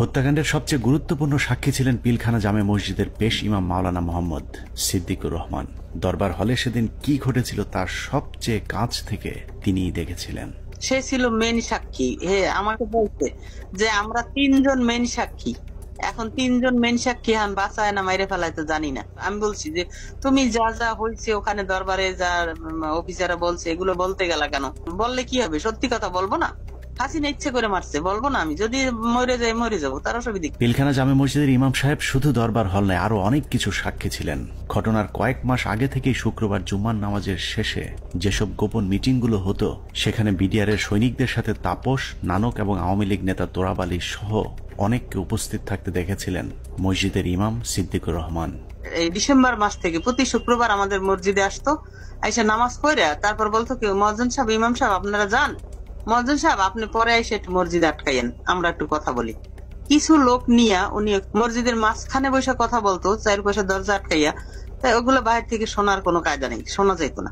হত্যাকাণ্ডের সবচেয়ে গুরুত্বপূর্ণ সাক্ষী ছিলেন পিলখানা জামে মসজিদের পেশ ইমাম মাওলানা মোহাম্মদ সিদ্দিকুর রহমান। দরবার হলে সেদিন কি ঘটেছিল তার সবচেয়ে কাছ থেকে তিনিই দেখেছিলেন। সে ছিল মেন সাক্ষী। আমাকে বলছে যে আমরা তিনজন মেন সাক্ষী, এখন তিনজন মেন সাক্ষী হান বাঁচায় না মাইরে ফেলায় তো জানি না। আমি বলছি যে তুমি যা যা হয়েছে ওখানে দরবারে যা অফিসাররা বলছে এগুলো বলতে গেলা কেন? বললে কি হবে? সত্যি কথা বলবো না? হাসিনা ইচ্ছে করে মারছে, বলবো না? আমি যদি মরে যাই মরে যাবো, তার অসুবিধা। পিলখানা জামে মসজিদের ইমাম সাহেব শুধু দরবার হল নয়, আরো অনেক কিছু সাক্ষী ছিলেন। ঘটনার কয়েক মাস আগে থেকেই শুক্রবার জুম্মার নামাজের শেষে যেসব গোপন মিটিংগুলো হতো সেখানে বিডিআরের সৈনিকদের সাথে তাপস, নানক এবং আওয়ামী লীগ নেতা তোরাব আলী সহ অনেককে উপস্থিত থাকতে দেখেছিলেন মসজিদের ইমাম সিদ্দিকুর রহমান। এই ডিসেম্বর মাস থেকে প্রতি শুক্রবার আমাদের মসজিদে আসতো, আইসা নামাজ পড়ে তারপর বলতো কি, মহাজন সাহেব, ইমাম সাহেব আপনারা যান, মহাজন সাহেব আপনি পরে এসে একটু মসজিদে আটকাইয়েন, আমরা একটু কথা বলি। কিছু লোক নিয়ে উনি মসজিদের মাঝখানে বসে কথা বলতো, চার পাশে দরজা আটকাইয়া। তাই ওগুলো বাইরে থেকে শোনার কোনো কায়দা নেই, শোনা যেত না।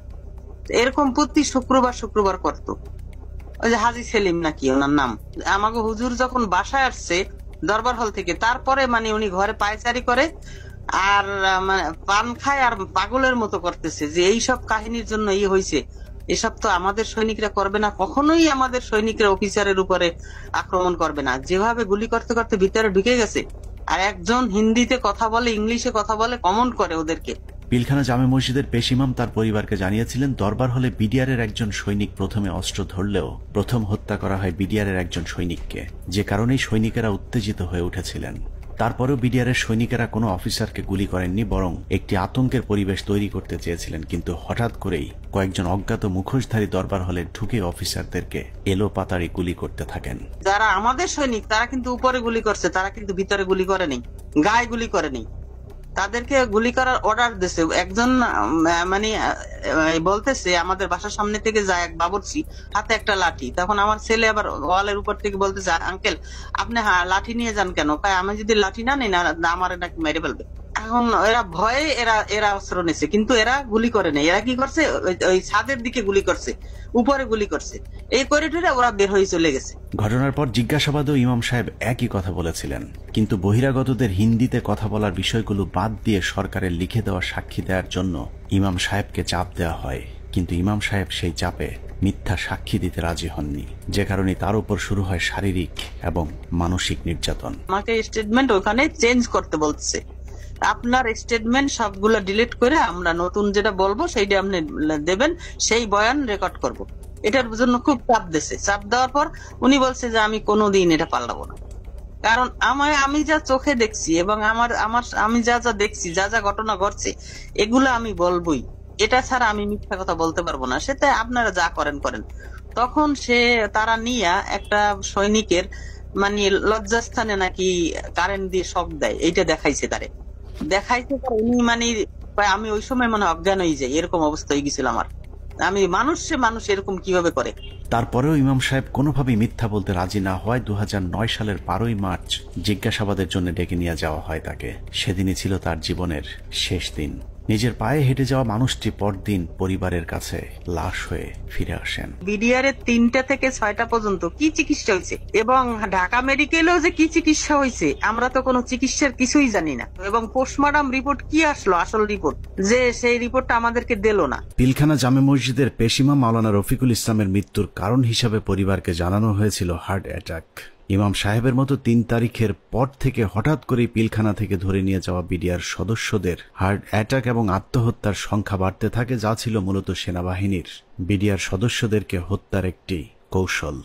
এরকম প্রতি শুক্রবার করতো। ওই যে হাজি সেলিম নাকি ওনার নাম, আমাকে হুজুর যখন বাসায় আসছে দরবার হল থেকে, তারপরে মানে উনি ঘরে পায়চারি করে আর মানে পান খায় আর পাগলের মতো করতেছে যে এইসব কাহিনীর জন্য হয়েছে। এসব তো আমাদের সৈনিকরা করবে না, কখনোই আমাদের সৈনিকরা অফিসারের উপরে আক্রমণ করবে না। যেভাবে গুলি করতে করতে ভিতরে ঢুকে গেছে, আর একজন হিন্দিতে কথা বলে, ইংলিশে কথা বলে, কমেন্ট করে ওদেরকে। পিলখানা জামে মসজিদের পেশ ইমাম তার পরিবারকে জানিয়েছিলেন দরবার হলে বিডিআরের একজন সৈনিক প্রথমে অস্ত্র ধরলেও প্রথম হত্যা করা হয় বিডিআরের একজন সৈনিককে, যে কারণেই সৈনিকেরা উত্তেজিত হয়ে উঠেছিলেন। তারপরেও বিডিআরের সৈনিকেরা কোনো অফিসারকে গুলি করেননি, বরং একটি আতঙ্কের পরিবেশ তৈরি করতে চেয়েছিলেন। কিন্তু হঠাৎ করেই কয়েকজন অজ্ঞাত মুখোশধারী দরবার হলে ঢুকে অফিসারদেরকে এলো পাতাড়ি গুলি করতে থাকেন। যারা আমাদের সৈনিক তারা কিন্তু উপরে গুলি করছে, তারা কিন্তু ভিতরে গুলি করেনি, গায়ে গুলি করেনি। তাদেরকে গুলি করার অর্ডার দিছে একজন, মানে বলতেছে আমাদের বাসার সামনে থেকে যায় এক বাবুর্চি, হাতে একটা লাঠি। তখন আমার ছেলে আবার ওয়ালের উপর থেকে বলতেছে, আঙ্কেল আপনি লাঠি নিয়ে যান কেন? আমি যদি লাঠি না নিই না আমার নাকি মেরে ফেলবে। এখন এরা ভয়ে এরা অস্ত্র নিছে, কিন্তু এরা গুলি করে নেই। এরা কি করছে, ওই ছাদের দিকে গুলি করছে, উপরে গুলি করছে। এই করিডোরে ওরা বের হয়ে চলে গেছে। ঘটনার পর জিজ্ঞাসাবাদেও ইমাম সাহেব একই কথা বলেছিলেন, কিন্তু বহিরাগতদের হিন্দিতে কথা বলার বিষয়গুলো বাদ দিয়ে সরকারের লিখে দেওয়া সাক্ষী দেওয়ার জন্য ইমাম সাহেবকে চাপ দেওয়া হয়। কিন্তু ইমাম সাহেব সেই চাপে মিথ্যা সাক্ষী দিতে রাজি হননি, যে কারণে তার উপর শুরু হয় শারীরিক এবং মানসিক নির্যাতন। আমাকে স্টেটমেন্ট ওখানে চেঞ্জ করতে বলছে, আপনার স্টেটমেন্ট সবগুলো ডিলিট করে আমরা নতুন যেটা বলবো সেইটা আপনি দেবেন, সেই বয়ান রেকর্ড করব। এটার জন্য খুব চাপ দিয়েছে। চাপ দেওয়ার পর উনি বলছে যে আমি কোনোদিন এটা পাল্টাবো না, কারণ আমি যা চোখে দেখছি এবং আমি যা যা দেখছি, যা যা ঘটনা ঘটছে, এগুলো আমি বলবোই। এটা ছাড়া আমি মিথ্যা কথা বলতে পারবো না। সেটা আপনারা যা করেন করেন। তখন তারা নিয়ে একটা সৈনিকের মানে লজ্জাস্থানে নাকি কারেন্ট দিয়ে শক দেয়, এইটা দেখাইছে দেখাইছে উনি মানে আমি ওই সময় মানে অজ্ঞান হয়ে যাই, এরকম অবস্থা হয়ে গেছিল আমার। আমি মানুষ এরকম কিভাবে করে? তারপরেও ইমাম সাহেব কোনোভাবেই মিথ্যা বলতে রাজি না হওয়ায় 2009 সালের 12ই মার্চ জিজ্ঞাসাবাদের জন্য ডেকে নিয়ে যাওয়া হয় তাকে। সেদিনই ছিল তার জীবনের শেষ দিন। নিজের পায়ে হেঁটে যাওয়া মানুষটি পরদিন পরিবারের কাছে লাশ হয়ে ফিরে আসেন। বিডিআর এর 3টা থেকে 6টা পর্যন্ত কি চিকিৎসা হয়েছে এবং ঢাকা মেডিকেলেও যে কি চিকিৎসা হয়েছে আমরা তো কোনো চিকিৎসার কিছুই জানি না। এবং পোস্টমর্টম রিপোর্ট কি আসলো, আসল রিপোর্ট, যে সেই রিপোর্টটা আমাদেরকে দিল না। পিলখানা জামে মসজিদের পেশ ইমাম মাওলানা রফিকুল ইসলামের মৃত্যুর কারণ হিসাবে পরিবারকে জানানো হয়েছিল হার্ট অ্যাটাক। ইমাম সাহেবের মতো 3 তারিখের পর থেকে হঠাৎ করে পিলখানা থেকে ধরে নিয়ে যাওয়া বিডিআর সদস্যদের হার্ট অ্যাটাক এবং আত্মহত্যার সংখ্যা বাড়তে থাকে, যা ছিল মূলত সেনাবাহিনীর বিডিআর সদস্যদেরকে হত্যার একটি কৌশল।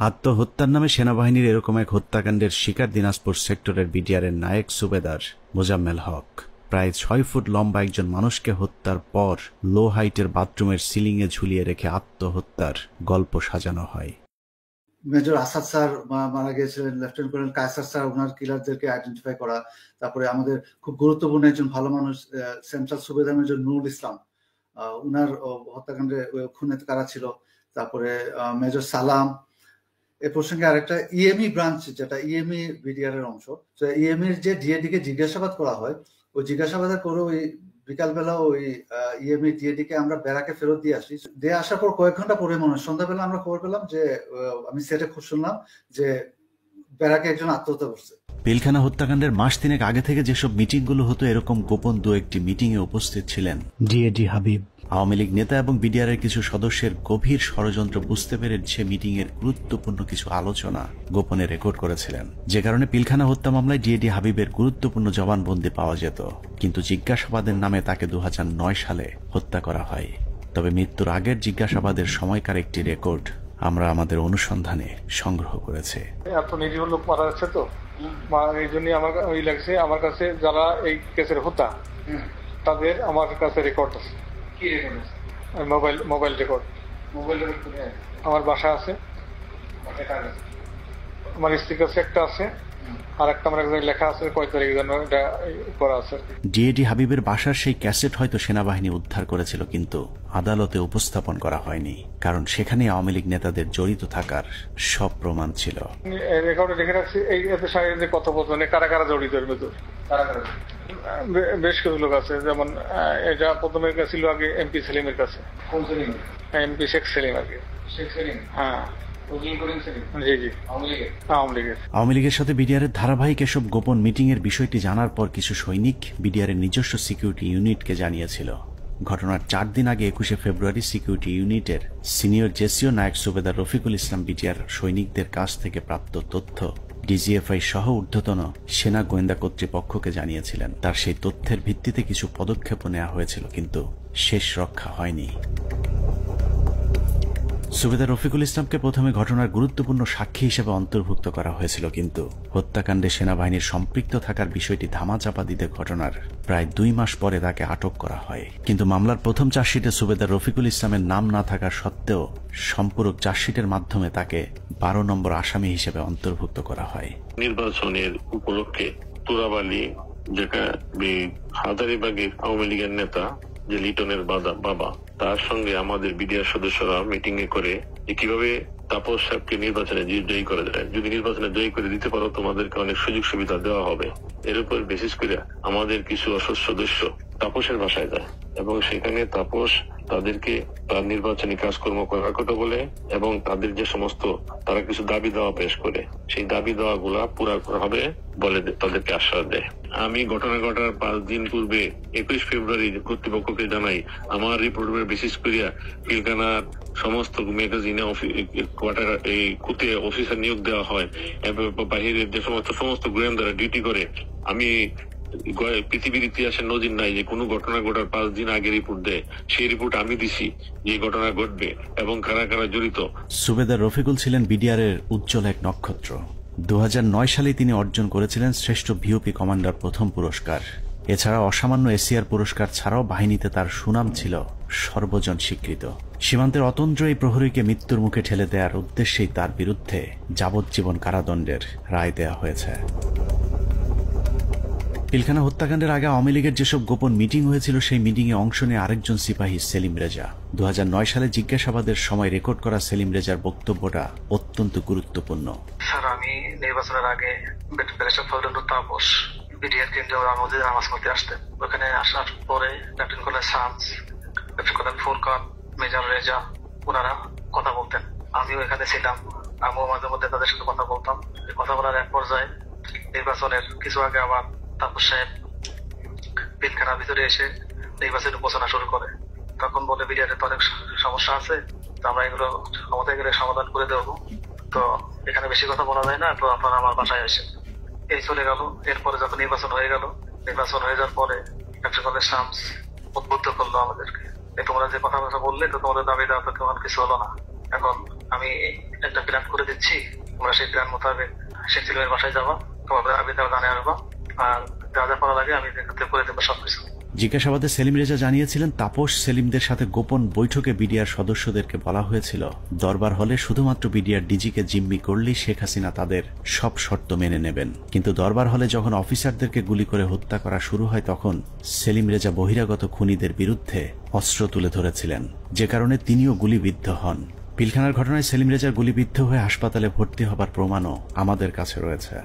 আত্মহত্যার নামে সেনাবাহিনীর এরকম এক হত্যাকাণ্ডের শিকার দিনাজপুর সেক্টরের বিডিআরের নায়েক সুবেদার মোজাম্মেল হক। প্রায় 6 ফুট লম্বা একজন মানুষকে হত্যার পর লো হাইটের বাথরুমের সিলিংয়ে ঝুলিয়ে রেখে আত্মহত্যার গল্প সাজানো হয়। মেজর আসাদ স্যার মারা গিয়েছিলেন, লেফটেন্যান্ট কর্নেল কায়সার স্যার ওনার কিলারদেরকে আইডেন্টিফাই করা। তারপরে আমাদের খুব গুরুত্বপূর্ণ একজন ভালো মানুষ সেন্ট্রাল সুবেদার মেজর নুরুল ইসলাম, উনার হত্যাকাণ্ডে খুনে কারা ছিল। তারপরে মেজর সালাম। এ প্রসঙ্গে আরেকটা ইএমই ব্রাঞ্চ, যেটা ইএমই বিডিআর এর অংশ, তো ইএমইর যে ডিএডি কে জিজ্ঞাসাবাদ করা হয়, ওই জিজ্ঞাসাবাদের করে ওই বিকালবেলা ওই ইএমই ডিএডি কে আমরা ব্যারাকে ফেরত দিয়ে আসি। দিয়ে আসার পর কয়েক ঘন্টা পরে মনে হয় সন্ধ্যাবেলা আমরা খবর পেলাম যে আমি সেটে খুব শুনলাম যে ব্যারাকে একজন আত্মহত্যা করছে। পিলখানা হত্যাকাণ্ডের মাস তিনেক আগে থেকে যেসব মিটিংগুলো হতো, এরকম গোপন দু একটি মিটিংয়ে উপস্থিত ছিলেন ডিএডি হাবিব। আওয়ামী লীগ নেতা এবং বিডিআরের কিছু সদস্যের গভীর ষড়যন্ত্র বুঝতে পেরে সে মিটিং এর গুরুত্বপূর্ণ কিছু আলোচনা গোপনে রেকর্ড করেছিলেন, যে কারণে পিলখানা হত্যা মামলায় ডিএডি হাবিবের গুরুত্বপূর্ণ জবানবন্দি পাওয়া যেত। কিন্তু জিজ্ঞাসাবাদের নামে তাকে 2009 সালে হত্যা করা হয়। তবে মৃত্যুর আগের জিজ্ঞাসাবাদের সময়কার একটি রেকর্ড আমরা আমাদের অনুসন্ধানে সংগ্রহ করেছি। এত নিরীহ লোক মারা যাচ্ছে, তো এই জন্য আমার ওই লাগছে, আমার কাছে যারা এই কেসের হোতা তাদের আমার কাছে রেকর্ড আছে। কি রেকর্ড আছে? Mobile record. মোবাইল রেকর্ড আমার বাসা আছে, আমার স্ত্রীর কাছে একটা আছে, আর একটা আমার একজন লেখা আছে কয় তারিখ যেন এটা করা আছে। ডিএডি হাবিবের বাসার সেই ক্যাসেট হয়তো সেনাবাহিনী উদ্ধার করেছিল, কিন্তু আদালতে উপস্থাপন করা হয়নি, কারণ সেখানে আওয়ামী লীগ নেতাদের জড়িত থাকার সব প্রমাণ ছিল। রেকর্ডে লিখে রাখছি এই এতে সাহেবের কথোপকথনে কারা কারা জড়িত এর ভিতর। বেশ কিছু লোক আছে, যেমন এটা প্রথমে ছিল আগে এমপি সেলিমের কাছে। কোন সেলিম? এমপি শেখ সেলিম আগে। শেখ সেলিম? হ্যাঁ। আওয়ামী লীগের সাথে বিডিআরের ধারাবাহিক এসব গোপন মিটিং এর বিষয়টি জানার পর কিছু সৈনিক বিডিআরের নিজস্ব সিকিউরিটি ইউনিটকে জানিয়েছিল। ঘটনার 4 দিন আগে 21 ফেব্রুয়ারি সিকিউরিটি ইউনিটের সিনিয়র জেসিও নায়ক সুবেদার রফিকুল ইসলাম বিডিআর সৈনিকদের কাছ থেকে প্রাপ্ত তথ্য ডিজিএফআই সহ ঊর্ধ্বতন সেনা গোয়েন্দা কর্তৃপক্ষকে জানিয়েছিলেন। তার সেই তথ্যের ভিত্তিতে কিছু পদক্ষেপ নেওয়া হয়েছিল, কিন্তু শেষ রক্ষা হয়নি। সুবেদার রফিকুল ইসলামকে প্রথমে ঘটনার গুরুত্বপূর্ণ সাক্ষী হিসেবে অন্তর্ভুক্ত করা হয়েছিল, কিন্তু হত্যাকাণ্ডে সেনাবাহিনীর সম্পৃক্ত থাকার বিষয়টি ধামাচাপা দিতে ঘটনার প্রায় 2 মাস পরে তাকে আটক করা হয়। কিন্তু মামলার প্রথম চার্জশিটে সুবেদার রফিকুল ইসলামের নাম না থাকার সত্ত্বেও সম্পূরক চার্জশিটের মাধ্যমে তাকে 12 নম্বর আসামি হিসেবে অন্তর্ভুক্ত করা হয়। নির্বাচনের উপলক্ষে তুরাবালি, যেটা হাজারীবাগের আওয়ামী লীগের নেতা যে লিটনের বাবা, তার সঙ্গে আমাদের বিডিআর সদস্যরা মিটিং এ করে কিভাবে তাপস সাহেবকে নির্বাচনে জয়ী করে দেয়। যদি নির্বাচনে জয়ী করে দিতে পারো তোমাদেরকে অনেক সুযোগ সুবিধা দেওয়া হবে। এর উপর বেসিস করে আমাদের কিছু অসৎ সদস্য তাপসের বাসায় যায় এবং সেখানে তাপস তাদেরকে তার নির্বাচনী কাজকর্ম করার কথা বলে এবং তাদের যে সমস্ত তারা কিছু দাবি দেওয়া পেশ করে, সেই দাবি দেওয়া গুলা পুরা করা হবে বলে তাদেরকে আশ্বাস দেয়। আমি ঘটনা ঘটার 5 দিন পূর্বে 21 ফেব্রুয়ারি কর্তৃপক্ষকে জানাই আমার রিপোর্টের বেসিস করিয়া পিলখানার সমস্ত ম্যাগাজিনে কোয়ার্টার এই কুতে অফিসার নিয়োগ দেওয়া হয় এবং বাহিরের যে সমস্ত গোয়েন্দারা ডিউটি করে। আমি পৃথিবীর ইতিহাসে নজির নাই যে কোনো ঘটনা ঘটার 5 দিন আগে রিপোর্ট দেয়। সেই রিপোর্ট আমি দিছি যে ঘটনা ঘটবে এবং কারা কারা জড়িত। সুবেদার রফিকুল ছিলেন বিডিআরের উজ্জ্বল এক নক্ষত্র। 2009 সালে তিনি অর্জন করেছিলেন শ্রেষ্ঠ ভিওপি কমান্ডার প্রথম পুরস্কার। এছাড়া অসামান্য এসিআর পুরস্কার ছাড়াও বাহিনীতে তার সুনাম ছিল সর্বজন স্বীকৃত। সীমান্তের অতন্দ্র এই প্রহরীকে মৃত্যুর মুখে ঠেলে দেওয়ার উদ্দেশ্যেই তার বিরুদ্ধে যাবজ্জীবন কারাদণ্ডের রায় দেওয়া হয়েছে। পিলখানা হত্যাকাণ্ডের আগে আওয়ামী লীগের যেসব গোপন মিটিং হয়েছিল, সেই মিটিং এ অংশ নেয় আরেকজন সিপাহী সেলিম রেজা। 2009 সালে জিজ্ঞাসাবাদের সময় রেকর্ড করা সেলিম রেজার বক্তব্যটা অত্যন্ত গুরুত্বপূর্ণ। স্যার, আমি নির্বাচনের আগে তাপস বিডিআর কেন্দ্রে আমাদের নামাজ পড়তে আসতেন। ওখানে আসার পরে lieutenant colonel Shams, lieutenant colonel Furqan, major Reza ওনারা কথা বলতেন। আমিও এখানে ছিলাম, আমিও মাঝে মধ্যে তাদের সাথে কথা বলতাম। কথা বলার এক পর্যায়ে নির্বাচনের কিছু আগে আবার তাপস সাহেব পিলখানার ভিতরে এসে নির্বাচনের ঘোষণা শুরু করে। তখন বলে বিডিআরের তো অনেক সমস্যা আছে, তো আমরা এগুলো আমাদের গেলে সমাধান করে দেবো, তো এখানে বেশি কথা বলা যায় না, তো আপনারা আমার বাসায় আসেন। এই চলে গেল। এরপরে যখন নির্বাচন হয়ে যাওয়ার পরে লেফটেন্যান্ট শামস উদ্বুদ্ধ করলো আমাদেরকে, তোমরা যে কথাবার্তা বললে তো তোমাদের দাবি দেওয়া তো তেমন কিছু হলো না। এখন আমি একটা প্ল্যান করে দিচ্ছি, তোমরা সেই প্ল্যান মোতাবেক শেখ সেলিমের বাসায় যাবা, তোমাদের দাবি দেওয়া জানিয়ে আসবা, আর যা যা করা লাগে আমি করে দেবো সবকিছু। জিজ্ঞাসাবাদে সেলিম রেজা জানিয়েছিলেন তাপস সেলিমদের সাথে গোপন বৈঠকে বিডিআর সদস্যদেরকে বলা হয়েছিল দরবার হলে শুধুমাত্র বিডিআর ডিজিকে জিম্মি করলেই শেখ হাসিনা তাদের সব শর্ত মেনে নেবেন। কিন্তু দরবার হলে যখন অফিসারদেরকে গুলি করে হত্যা করা শুরু হয়, তখন সেলিম রেজা বহিরাগত খুনিদের বিরুদ্ধে অস্ত্র তুলে ধরেছিলেন, যে কারণে তিনিও গুলিবিদ্ধ হন। পিলখানার ঘটনায় সেলিম রেজা গুলিবিদ্ধ হয়ে হাসপাতালে ভর্তি হবার প্রমাণও আমাদের কাছে রয়েছে।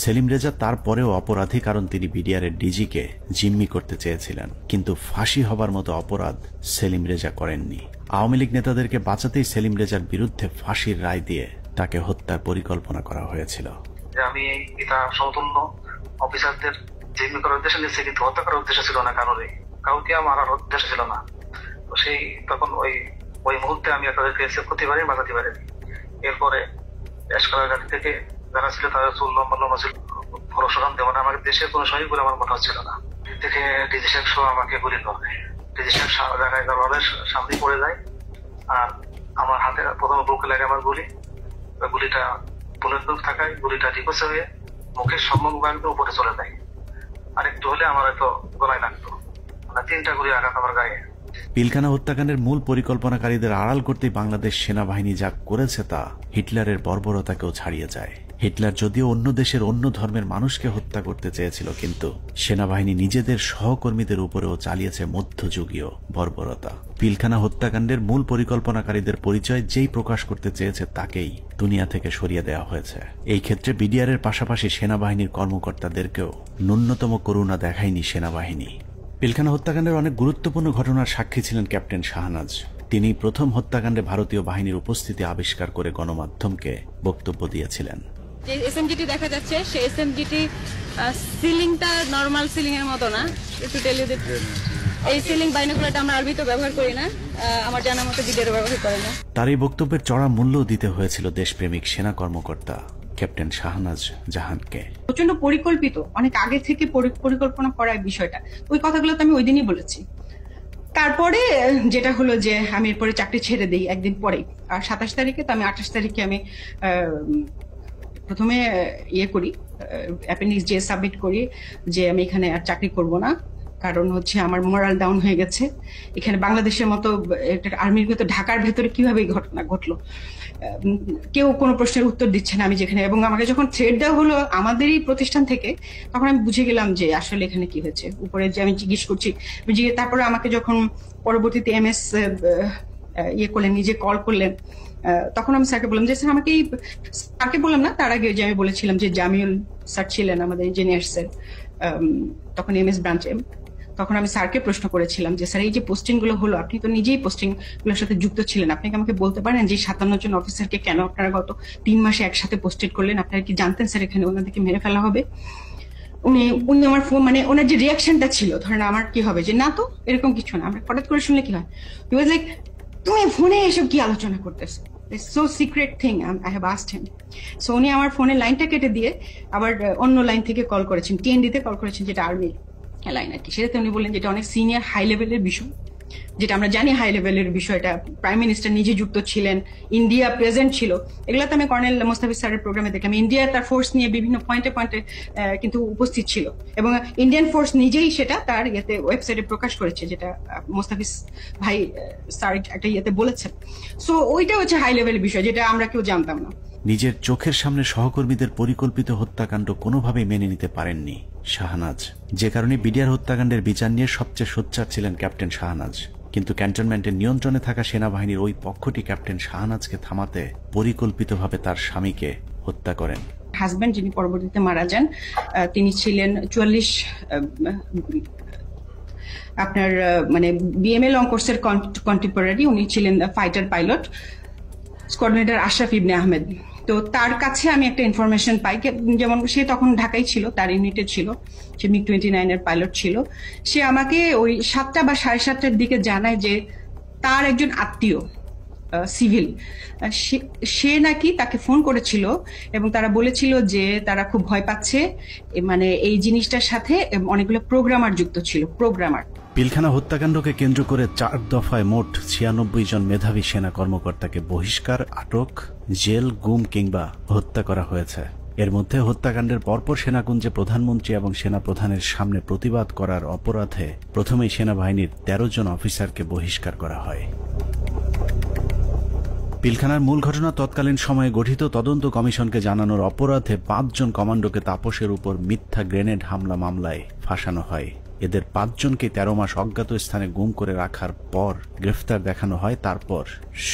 সেলিম রেজা তারপরেও অপরাধী, কারণ তিনি বিডিআরের ডিজিকে জিম্মি করতে চেয়েছিলেন, কিন্তু ফাঁসি হবার মতো অপরাধ সেলিম রেজা করেননি। আওয়ামী লীগ নেতাদেরকে বাঁচাতেই সেলিম রেজার বিরুদ্ধে ফাঁসির রায় দিয়ে তাকে হত্যার পরিকল্পনা করা হয়েছিল। আমি এটা সমতুল্য অফিসারদের জিম্মি করার উদ্দেশ্যে নিচ্ছে, কিন্তু হত্যা করার উদ্দেশ্য ছিল না, কাউকে মারার উদ্দেশ্য ছিল না। তো সেই তখন ওই মুহূর্তে আমি তাদেরকে সেভ করতে পারি, বাঁচাতে পারি। এরপরে এসকালার গাড়ি থেকে যারা ছিল তাদের চুল লম্বা লম্বা ছিল, প্রশাসন দেওয়া আমাকে দেশের কোনো সহি বলে আমার মনে হচ্ছিল না। থেকে ডিজি সাহেব সহ আমাকে গুলি করে, ডিজি সাহেব জায়গায় সামনে পড়ে যায়, আর আমার হাতে প্রথমে বুকে লাগে আমার গুলিটা বুলেট প্রুফ থাকায় গুলিটা রিকোয়েস্ট হয়ে মুখের সম্মুখ ভাগ উপরে চলে যায়। আরেকটু হলে আমার হয়তো গলায় লাগতো, মানে 3টা গুলি আঘাত আমার গায়ে। পিলখানা হত্যাকাণ্ডের মূল পরিকল্পনাকারীদের আড়াল করতে বাংলাদেশ সেনাবাহিনী যা করেছে তা হিটলারের বর্বরতাকেও ছাড়িয়ে যায়। হিটলার যদিও অন্য দেশের অন্য ধর্মের মানুষকে হত্যা করতে চেয়েছিল, কিন্তু সেনাবাহিনী নিজেদের সহকর্মীদের উপরেও চালিয়েছে মধ্যযুগীয় বর্বরতা। পিলখানা হত্যাকাণ্ডের মূল পরিকল্পনাকারীদের পরিচয় যেই প্রকাশ করতে চেয়েছে তাকেই দুনিয়া থেকে সরিয়ে দেওয়া হয়েছে। এই ক্ষেত্রে বিডিআরের পাশাপাশি সেনাবাহিনীর কর্মকর্তাদেরকেও ন্যূনতম করুণা দেখায়নি সেনাবাহিনী। পিলখানা হত্যাকাণ্ডের অনেক গুরুত্বপূর্ণ ঘটনার সাক্ষী ছিলেন ক্যাপ্টেন শাহনাজ। তিনি প্রথম হত্যাকাণ্ডে ভারতীয় বাহিনীর উপস্থিতি আবিষ্কার করে গণমাধ্যমকে বক্তব্য দিয়েছিলেন। যে এসএমজিটি দেখা যাচ্ছে সেই এসএমজিটি সিলিংটা নরমাল সিলিং এর মতো না, একটু টেলিও দিতে। এই সিলিং বাইনোকুলারটা আমরা আরবিতে ব্যবহার করি না, আমার জানা মতো বিডিআর ব্যবহার করে না। তার এই বক্তব্যের চড়া মূল্য দিতে হয়েছিল দেশপ্রেমিক সেনা কর্মকর্তা ক্যাপ্টেন শাহনাজ জাহানকে। প্রচন্ড পরিকল্পিত, অনেক আগে থেকে পরিকল্পনা করার বিষয়টা, ওই কথাগুলো তো আমি ওই দিনই বলেছি। তারপরে যেটা হলো যে আমি এরপরে চাকরি ছেড়ে দিই একদিন পরে, আর 27 তারিখে, তো আমি 28 তারিখে আমি প্রথমে করি, অ্যাপেন্ডিক্স যে সাবমিট করি যে আমি এখানে আর চাকরি করব না, কারণ হচ্ছে আমার মোরাল ডাউন হয়ে গেছে। এখানে বাংলাদেশের মতো আর্মির ভেতর, ঢাকার ভেতরে কিভাবে এই ঘটনা ঘটলো, কেউ কোনো প্রশ্নের উত্তর দিচ্ছে না আমি যেখানে। এবং আমাকে যখন থ্রেড দেওয়া হলো আমাদেরই প্রতিষ্ঠান থেকে, তখন আমি বুঝে গেলাম যে আসলে এখানে কি হয়েছে। উপরে যে আমি জিজ্ঞেস করছি, তারপরে আমাকে যখন পরবর্তীতে এমএস করলেন, নিজে কল করলেন, তখন আমি স্যারকে বললাম যে স্যার আমাকে, স্যারকে বললাম না, তার আগে যে আমি বলেছিলাম যে জামিউল স্যার ছিলেন আমাদের ইঞ্জিনিয়ার্সের, তখন এমএস ব্রাঞ্চে, তখন আমি স্যারকে প্রশ্ন করেছিলাম যে স্যার এই যে পোস্টিং গুলো হলো, আপনি তো নিজেই পোস্টিং গুলোর সাথে যুক্ত ছিলেন, আপনি কি আমাকে বলতে পারেন যে 57 জন অফিসারকে কেন আপনারা গত 3 মাসে একসাথে পোস্টেড করলেন? আপনারা কি জানতেন স্যার এখানে ওনাদেরকে মেরে ফেলা হবে? উনি আমার ফোন, মানে ওনার যে রিয়াকশনটা ছিল, ধরেন আমার কি হবে যে না তো এরকম কিছু না, আমরা হঠাৎ করে শুনলে কি হয়, হি ওয়াজ লাইক তুমি ফোনে এসব কি আলোচনা করতেছো, so secret thing I have asked him. So উনি আমার ফোনের লাইনটা কেটে দিয়ে আবার অন্য লাইন থেকে কল করেছেন, টিএনডিতে কল করেছেন, যেটা আর্মি লাইন আর কি। সেটাতে উনি বললেন যেটা অনেক সিনিয়র হাই লেভেলের বিষয়, যেটা আমরা জানি হাই লেভেলের বিষয়টা, প্রাইম মিনিস্টার নিজে যুক্ত ছিলেন, ইন্ডিয়া প্রেজেন্ট ছিল। এগুলো তো আমি কর্নেল মোস্তাফিজ স্যারের প্রোগ্রামে দেখলাম, ইন্ডিয়া তার ফোর্স নিয়ে বিভিন্ন পয়েন্টে পয়েন্টে কিন্তু উপস্থিত ছিল, এবং ইন্ডিয়ান ফোর্স নিজেই সেটা তার ওয়েবসাইটে প্রকাশ করেছে, যেটা মোস্তাফিজ ভাই স্যার একটা বলেছেন। সো ওইটা হচ্ছে হাই লেভেলের বিষয়, যেটা আমরা কেউ জানতাম না। নিজের চোখের সামনে সহকর্মীদের পরিকল্পিত হত্যাকাণ্ড কোনোভাবেই মেনে নিতে পারেননি শাহনাজ, যে কারণে বিডিআর হত্যাকাণ্ডের বিচার নিয়ে সবচেয়ে সোচ্চার ছিলেন ক্যাপ্টেন শাহনাজ। কিন্তু ক্যান্টনমেন্টের নিয়ন্ত্রণে থাকা সেনাবাহিনীর ওই পক্ষটি ক্যাপ্টেন শাহনাজকে থামাতে পরিকল্পিতভাবে তার স্বামীকে হত্যা করেন। হাজব্যান্ড যিনি পরবর্তীতে মারা যান, তিনি ছিলেন 44 আপনার মানে বিএমএ লং কোর্সের কন্টেম্পোরারি। উনি ছিলেন ফাইটার পাইলট, কোঅর্ডিনেটর আশরাফ ইবনে আহমেদ। তো তার কাছে আমি একটা ইনফরমেশন পাই, যেমন সে তখন ঢাকায় ছিল, তার ইউনিটে ছিল, সে মিগ 29 এর পাইলট ছিল। সে আমাকে ওই 7টা বা 7:30টার দিকে জানায় যে তার একজন আত্মীয় সিভিল, সে নাকি তাকে ফোন করেছিল এবং তারা বলেছিল যে তারা খুব ভয় পাচ্ছে, মানে এই জিনিসটার সাথে অনেকগুলো প্রোগ্রামার যুক্ত ছিল, প্রোগ্রামার। পিলখানা হত্যাকাণ্ডকে কেন্দ্র করে 4 দফায় মোট 96 জন মেধাবী সেনা কর্মকর্তাকে বহিষ্কার, আটক, জেল, গুম কিংবা হত্যা করা হয়েছে। এর মধ্যে হত্যাকাণ্ডের পরপর সেনাকুঞ্জে প্রধানমন্ত্রী এবং সেনা প্রধানের সামনে প্রতিবাদ করার অপরাধে প্রথমেই সেনাবাহিনীর 13 জন অফিসারকে বহিষ্কার করা হয়। পিলখানার মূল ঘটনা তৎকালীন সময়ে গঠিত তদন্ত কমিশনকে জানানোর অপরাধে 5 জন কমান্ডোকে তাপসের উপর মিথ্যা গ্রেনেড হামলা মামলায় ফাঁসানো হয়। এদের 5 জনকে 13 মাস অজ্ঞাত স্থানে গুম করে রাখার পর গ্রেফতার দেখানো হয়। তারপর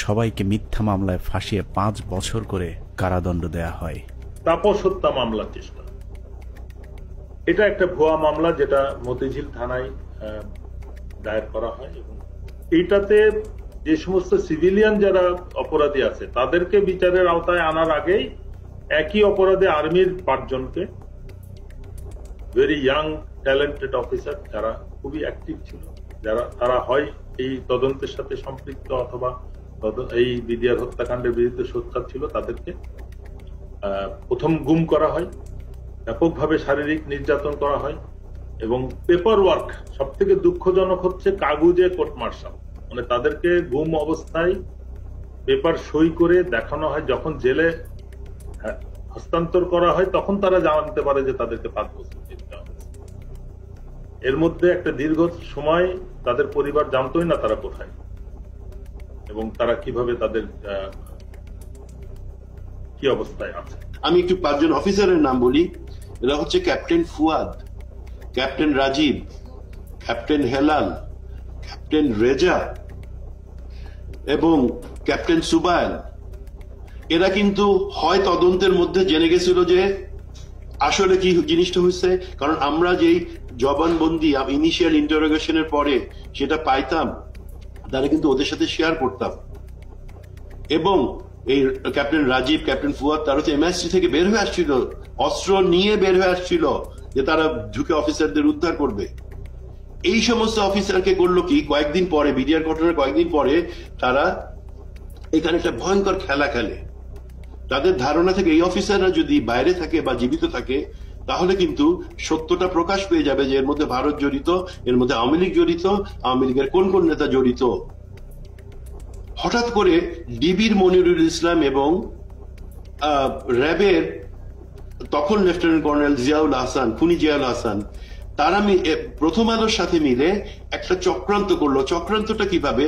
সবাইকে মিথ্যা মামলায় ফাঁসিয়ে 5 বছর করে কারাদণ্ড দেয়া হয়। তাপস হত্যা মামলা চেষ্টা, এটা একটা ভুয়া মামলা যেটা মতিঝিল থানায় দায়ের করা হয়, এবং এইটাতে যে সমস্ত সিভিলিয়ান যারা অপরাধী আছে তাদেরকে বিচারের আওতায় আনার আগেই একই অপরাধে আর্মির 5 জনকে, ভেরি ইয়াং ট্যালেন্টেড অফিসার যারা খুবই অ্যাক্টিভ ছিল, যারা তারা হয় এই তদন্তের সাথে সম্পৃক্ত অথবা এই বিডিআর হত্যাকাণ্ডের বিরুদ্ধে সোচ্চার ছিল, তাদেরকে প্রথম গুম করা হয়, ব্যাপকভাবে শারীরিক নির্যাতন করা হয় এবং পেপার ওয়ার্ক, সব থেকে দুঃখজনক হচ্ছে কাগজে কোর্ট মার্শাল, মানে তাদেরকে গুম অবস্থায় পেপার সই করে দেখানো হয়, যখন জেলে হস্তান্তর করা হয় তখন তারা জানতে পারে যে তাদেরকে 5 বছর জেল দেওয়া হয়েছে। এর মধ্যে একটা দীর্ঘ সময় তাদের পরিবার জানতোই না তারা কোথায় এবং তারা কিভাবে তাদের কি অবস্থায় আছে। আমি একটু 5 জন অফিসারের নাম বলি। এরা হচ্ছে captain Fuad, captain Rajib, captain Helal, captain Reza এবং ক্যাপ্টেন সুবাইল। এরা কিন্তু হয় তদন্তের মধ্যে জেনে গেছিল যে আসলে কি জিনিসটা হয়েছে, কারণ আমরা যেই জবানবন্দি ইনিশিয়াল ইন্টারোগেশনের পরে সেটা পাইতাম, তারা কিন্তু ওদের সাথে শেয়ার করতাম। এবং এই ক্যাপ্টেন রাজীব, ক্যাপ্টেন ফুয়াদ, তারা হচ্ছে এমএসটি থেকে বের হয়ে আসছিল, অস্ত্র নিয়ে বের হয়ে আসছিল যে তারা ঢুকে অফিসারদের উদ্ধার করবে। এই সমস্ত অফিসারকে করলো কি, কয়েকদিন পরে, বিডিআর ঘটনার কয়েকদিন পরে তারা এখানে একটা ভয়ঙ্কর খেলা খেলে। তাদের ধারণা থেকে এই অফিসাররা যদি বাইরে থাকে বা জীবিত থাকে তাহলে কিন্তু সত্যটা প্রকাশ পেয়ে যাবে যে এর মধ্যে ভারত জড়িত, এর মধ্যে আওয়ামী লীগ জড়িত, আওয়ামী লীগের কোন কোন নেতা জড়িত। হঠাৎ করে ডিবির মনিরুল ইসলাম এবং র্যাবের তখন লেফটেন্যান্ট কর্নেল জিয়াউল হাসান, খুনি জিয়াউল হাসান, তারা প্রথম আলোর সাথে মিলে একটা চক্রান্ত করলো। চক্রান্তটা কিভাবে,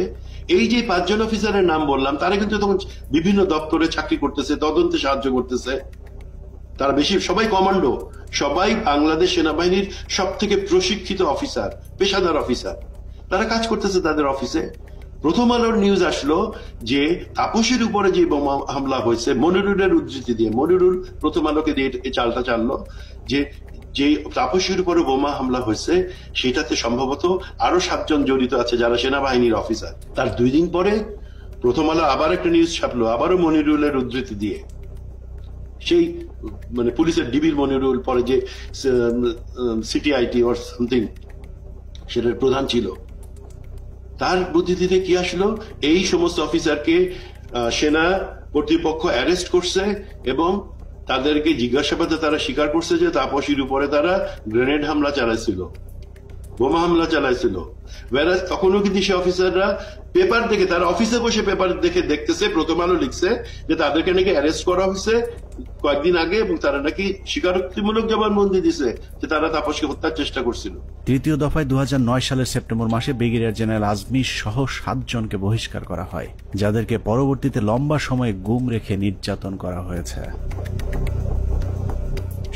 এই যে 5 জন অফিসারের নাম বললাম তারা কিন্তু তখন বিভিন্ন দপ্তরে চাকরি করতেছে, তদন্তে সাহায্য করতেছে। তারা বেশি সবাই কমান্ডো, সবাই বাংলাদেশ সেনাবাহিনীর সব থেকে প্রশিক্ষিত অফিসার, পেশাদার অফিসার, তারা কাজ করতেছে তাদের অফিসে। প্রথম আলোর নিউজ আসলো যে তাপসের উপরে যে বোমা হামলা হয়েছে, মনিরুলের উদ্ধৃতি দিয়ে, মনিরুল প্রথম আলোকে দিয়ে এই চালটা চাললো যে যে তাপসের উপরে বোমা হামলা হয়েছে সেটাতে সম্ভবত আরো 7 জন জড়িত আছে যারা সেনাবাহিনীর অফিসার। তার 2 দিন পরে প্রথম আলো আবার একটা নিউজ ছাপলো, আবারও মনিরুলের উদ্ধৃতি দিয়ে, সেই মানে পুলিশের ডিবির মনিরুল, পরে যে সিটিআইটি অর সামথিং সেটার প্রধান ছিল, তার বুদ্ধিতে কি আসলো, এই সমস্ত অফিসারকে সেনা কর্তৃপক্ষ অ্যারেস্ট করছে এবং তাদেরকে জিজ্ঞাসাবাদে তারা স্বীকার করছে যে তাপসীর উপরে তারা গ্রেনেড হামলা চালাইছিল, বোমা হামলা চালাইছিল। তখনও কিন্তু সে অফিসাররা পেপার দেখে, তারা অফিসে বসে পেপার দেখে দেখতেছে, প্রথম আলো লিখছে যে তাদেরকে নাকি অ্যারেস্ট করা হয়েছে কয়েকদিন আগে এবং তারা নাকি স্বীকারোক্তিমূলক জবানবন্দি দিছে যে তারা তাপসকে হত্যার চেষ্টা করছিল। তৃতীয় দফায় 2009 সালের সেপ্টেম্বর মাসে ব্রিগেডিয়ার জেনারেল আজমি সহ 7 জনকে বহিষ্কার করা হয়, যাদেরকে পরবর্তীতে লম্বা সময় গুম রেখে নির্যাতন করা হয়েছে।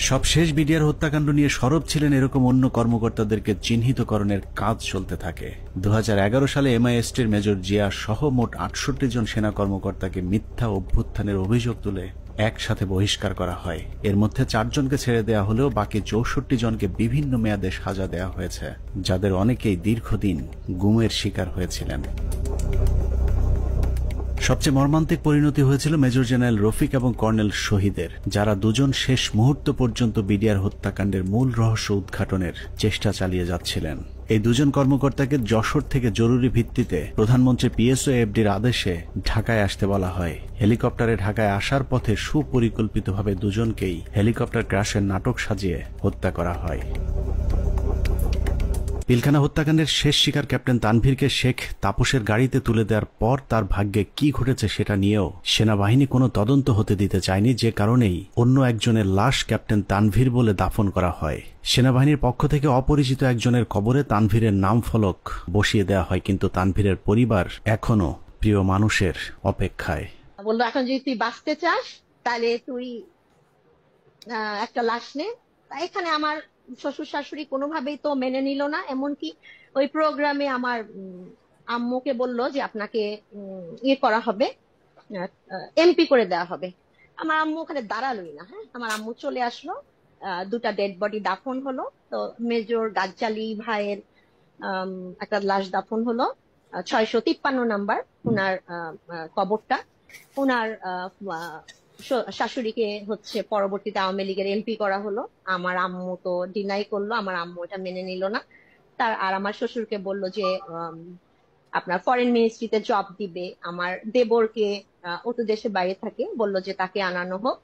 সবশেষ বিডিআর হত্যাকাণ্ড নিয়ে সরব ছিলেন এরকম অন্য কর্মকর্তাদেরকে চিহ্নিতকরণের কাজ চলতে থাকে। 2011 সালে এমআইএসটির মেজর জিয়া সহ মোট 68 জন সেনা কর্মকর্তাকে মিথ্যা অভ্যুত্থানের অভিযোগ তুলে একসাথে বহিষ্কার করা হয়। এর মধ্যে 4 জনকে ছেড়ে দেওয়া হলেও বাকি 64 জনকে বিভিন্ন মেয়াদে সাজা দেওয়া হয়েছে, যাদের অনেকেই দীর্ঘদিন গুমের শিকার হয়েছিলেন। সবচেয়ে মর্মান্তিক পরিণতি হয়েছিল মেজর জেনারেল রফিক এবং কর্নেল শহীদের, যারা দুজন শেষ মুহূর্ত পর্যন্ত বিডিআর হত্যাকাণ্ডের মূল রহস্য উদ্ঘাটনের চেষ্টা চালিয়ে যাচ্ছিলেন। এই 2 জন কর্মকর্তাকে যশোর থেকে জরুরি ভিত্তিতে প্রধানমন্ত্রী পিএসও এফডির আদেশে ঢাকায় আসতে বলা হয়। হেলিকপ্টারে ঢাকায় আসার পথে সুপরিকল্পিতভাবে 2 জনকেই হেলিকপ্টার ক্র্যাশের নাটক সাজিয়ে হত্যা করা হয়। পিলখানা হত্যাকাণ্ডের শেষ শিকার ক্যাপ্টেন তানভীরকে শেখ তাপসের গাড়িতে তুলে দেওয়ার পর তার ভাগ্যে কি ঘটেছে সেটা নিয়েও সেনাবাহিনী কোনো তদন্ত হতে দিতে চায়নি, যে কারণেই অন্য একজনের লাশ ক্যাপ্টেন তানভীর বলে দাফন করা হয়। সেনাবাহিনীর পক্ষ থেকে অপরিচিত একজনের কবরে তানভীরের নাম ফলক বসিয়ে দেওয়া হয়, কিন্তু তানভীরের পরিবার এখনো প্রিয় মানুষের অপেক্ষায়। বললো, এখন যদি তুই বাঁচতে চাস তাহলে তুই একটা লাশ নে। এখানে আমার শ্বশুর শাশুড়ি কোনোভাবেই তো মেনে নিল না, এমনকি ওই প্রোগ্রামে আমার আম্মুকে বলল যে আপনাকে ইয়ে করা হবে, এমপি করে দেওয়া হবে। আমার আম্মু ওখানে দাঁড়ালোই না। হ্যাঁ, আমার আম্মু চলে আসলো, 2টা ডেড বডি দাফন হলো। তো মেজর গাজ্জালি ভাইয়ের একটা লাশ দাফন হলো, 653 নাম্বার ওনার কবরটা। ওনার শাশুড়িকে হচ্ছে পরবর্তীতে আওয়ামী লীগের এমপি করা হলো। আমার আম্মু তো ডিনাই করলো, আমার আম্মু এটা মেনে নিল না। আর আমার শ্বশুরকে বলল যে আপনার ফরেন মিনিস্ট্রিতে জব দিবে। আমার দেবরকে ও তো দেশের বাইরে থাকে, বললো যে তাকে আনানো হোক,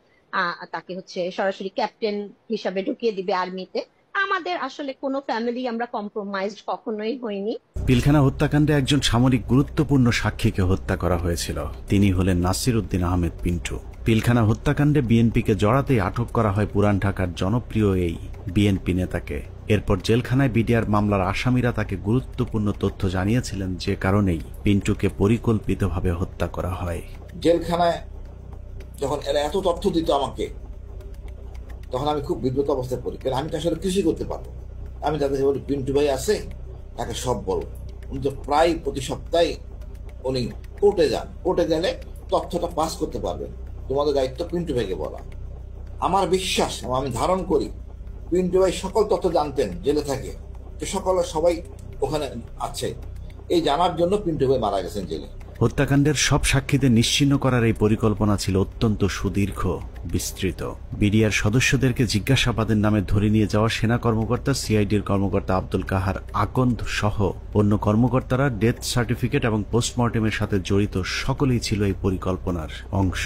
তাকে হচ্ছে সরাসরি ক্যাপ্টেন হিসাবে ঢুকিয়ে দিবে আর্মিতে। আমাদের আসলে কোনো ফ্যামিলি আমরা কম্প্রোমাইজড কখনোই হইনি। পিলখানা হত্যাকাণ্ডে একজন সামরিক গুরুত্বপূর্ণ সাক্ষীকে হত্যা করা হয়েছিল। তিনি হলেন নাসির উদ্দিন আহমেদ পিন্টু। পিলখানা হত্যাকাণ্ডে বিএনপিকে জড়াতেই আটক করা হয় পুরান ঢাকার জনপ্রিয় এই বিএনপি নেতাকে। এরপর জেলখানায় বিডিআর মামলার আসামিরা তাকে গুরুত্বপূর্ণ তথ্য জানিয়েছিলেন, যে কারণেই পিন্টুকে পরিকল্পিতভাবে হত্যা করা হয়। জেলখানায় যখন এরা এত তথ্য দিত আমাকে, তখন আমি খুব বিব্রত অবস্থায় পড়ি, কারণ আমি তো আসলে কিছুই করতে পারবো। আমি তাদের বলি, পিন্টু ভাই আছে, তাকে সব বলো। উনি তো প্রায় প্রতি সপ্তাহে উনি কোর্টে যান, কোর্টে গেলে তথ্যটা পাস করতে পারবেন, তোমাদের দায়িত্ব পিন্টু ভাইকে বলা। আমার বিশ্বাস, আমি ধারণ করি পিন্টু ভাই সকল তথ্য জানতেন জেলে থাকে, সবাই ওখানে আছে, এই জানার জন্য পিন্টু ভাই মারা গেছেন জেলে। হত্যাকাণ্ডের সব সাক্ষীদের নিশ্চিহ্ন করার এই পরিকল্পনা ছিল অত্যন্ত সুদীর্ঘ, বিস্তৃত। বিডিআর সদস্যদেরকে জিজ্ঞাসাবাদের নামে ধরে নিয়ে যাওয়া সেনা কর্মকর্তা, সিআইডির কর্মকর্তা আব্দুল কাহার আকন্দ সহ অন্য কর্মকর্তারা, ডেথ সার্টিফিকেট এবং পোস্টমর্টেমের সাথে জড়িত সকলেই ছিল এই পরিকল্পনার অংশ।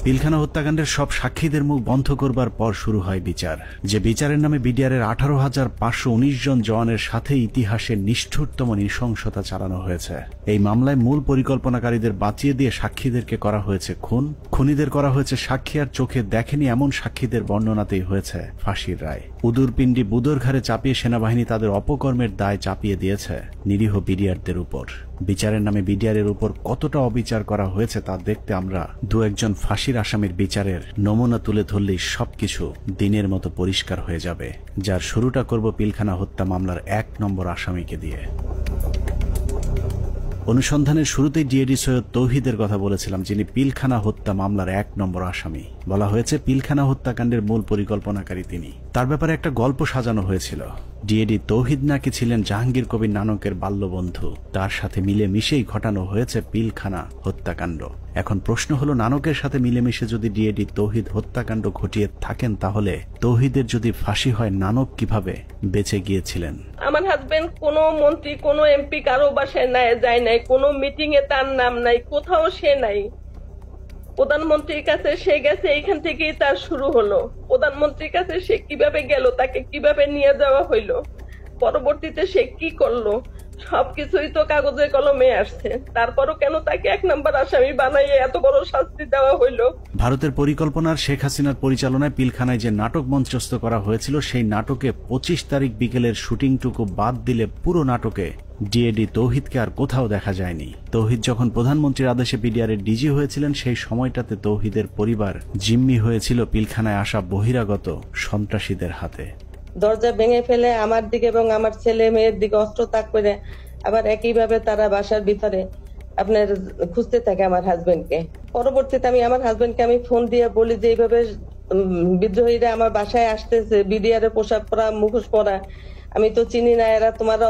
পিলখানা হত্যাকাণ্ডের সব সাক্ষীদের মুখ বন্ধ করবার পর শুরু হয় বিচার। যে বিচারের নামে বিডিআরের 18,519 জন জওয়ানের সাথে ইতিহাসের নিষ্ঠুরতম নৃশংসতা চালানো হয়েছে। এই মামলায় মূল পরিকল্পনাকারীদের বাঁচিয়ে দিয়ে সাক্ষীদেরকে করা হয়েছে খুন, খুনিদের করা হয়েছে সাক্ষী আর চোখে দেখেনি এমন সাক্ষীদের বর্ণনাতেই হয়েছে ফাঁসির রায়। উদুরপিণ্ডি বুদোর ঘাড়ে চাপিয়ে সেনাবাহিনী তাদের অপকর্মের দায় চাপিয়ে দিয়েছে নিরীহ বিডিআরদের উপর। বিচারের নামে বিডিআরের উপর কতটা অবিচার করা হয়েছে তা দেখতে আমরা দু একজন ফাঁসির আসামির বিচারের নমুনা তুলে ধরলেই সবকিছু দিনের মতো পরিষ্কার হয়ে যাবে। যার শুরুটা করব পিলখানা হত্যা মামলার 1 নম্বর আসামিকে দিয়ে। অনুসন্ধানের শুরুতেই ডিএডি সৈয়দ তৌহিদের কথা বলেছিলাম, যিনি পিলখানা হত্যা মামলার 1 নম্বর আসামি। বলা হয়েছে পিলখানা হত্যাকাণ্ডের মূল পরিকল্পনাকারী তিনি। তার ব্যাপারে একটা গল্প সাজানো হয়েছিল। ডিএডি তৌহিদ নাকি ছিলেন জাহাঙ্গীর কবির নানকের বাল্যবন্ধু, তার সাথে মিলেমিশেই ঘটানো হয়েছে পিলখানা হত্যাকাণ্ড। এখন প্রশ্ন হলো, নানকের সাথে মিলেমিশে যদি ডিএডি তৌহিদ হত্যাকাণ্ড ঘটিয়ে থাকেন, তাহলে তৌহিদের যদি ফাঁসি হয়, নানক কিভাবে বেঁচে গিয়েছিলেন? আমার হাজবেন্ড কোনো মন্ত্রী, কোনো এমপি কারো বাসায় যায় নাই, কোনো মিটিং এ তার নাম নাই, কোথাও সে নাই। প্রধানমন্ত্রীর কাছে সে গেছে, এইখান থেকেই তার শুরু হলো। প্রধানমন্ত্রীর কাছে সে কিভাবে গেল, তাকে কিভাবে নিয়ে যাওয়া হইলো, পরবর্তীতে সে কি করলো, সবকিছুই তো কাগজে কলমে আসছে। তারপরও কেন তাকে 1 নম্বর আসামি বানাইয়ে এত বড় শাস্তি দেওয়া হইলো? ভারতের পরিকল্পনার শেখ হাসিনার পরিচালনায় পিলখানায় যে নাটক মঞ্চস্থ করা হয়েছিল, সেই নাটকে 25 তারিখ বিকেলের শুটিংটুকু বাদ দিলে পুরো নাটকে ডিএডি তৌহিদকে আর কোথাও দেখা যায়নি। তৌহিদ যখন প্রধানমন্ত্রীর আদেশে বিডিআরের ডিজি হয়েছিলেন, সেই সময়টাতে তৌহিদের পরিবার জিম্মি হয়েছিল পিলখানায় আসা বহিরাগত সন্ত্রাসীদের হাতে। দরজা ভেঙে ফেলে আমার দিকে এবং আমার ছেলে মেয়ের দিকে অস্ত্র তাক করে আবার একইভাবে তারা বাসার ভিতরে আপনার খুঁজতে থাকে আমার হাজবেন্ডকে। পরবর্তীতে আমি আমার হাজবেন্ডকে আমি ফোন দিয়ে বলি যে এইভাবে বিদ্রোহীরা আমার বাসায় আসতেছে, বিডিআর এর পোশাক পরা, মুখোশ পরা, আমি তো চিনি না, এরা তোমার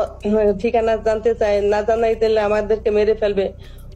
ঠিকানা জানতে চায়, না জানাই দিলে আমাদেরকে মেরে ফেলবে,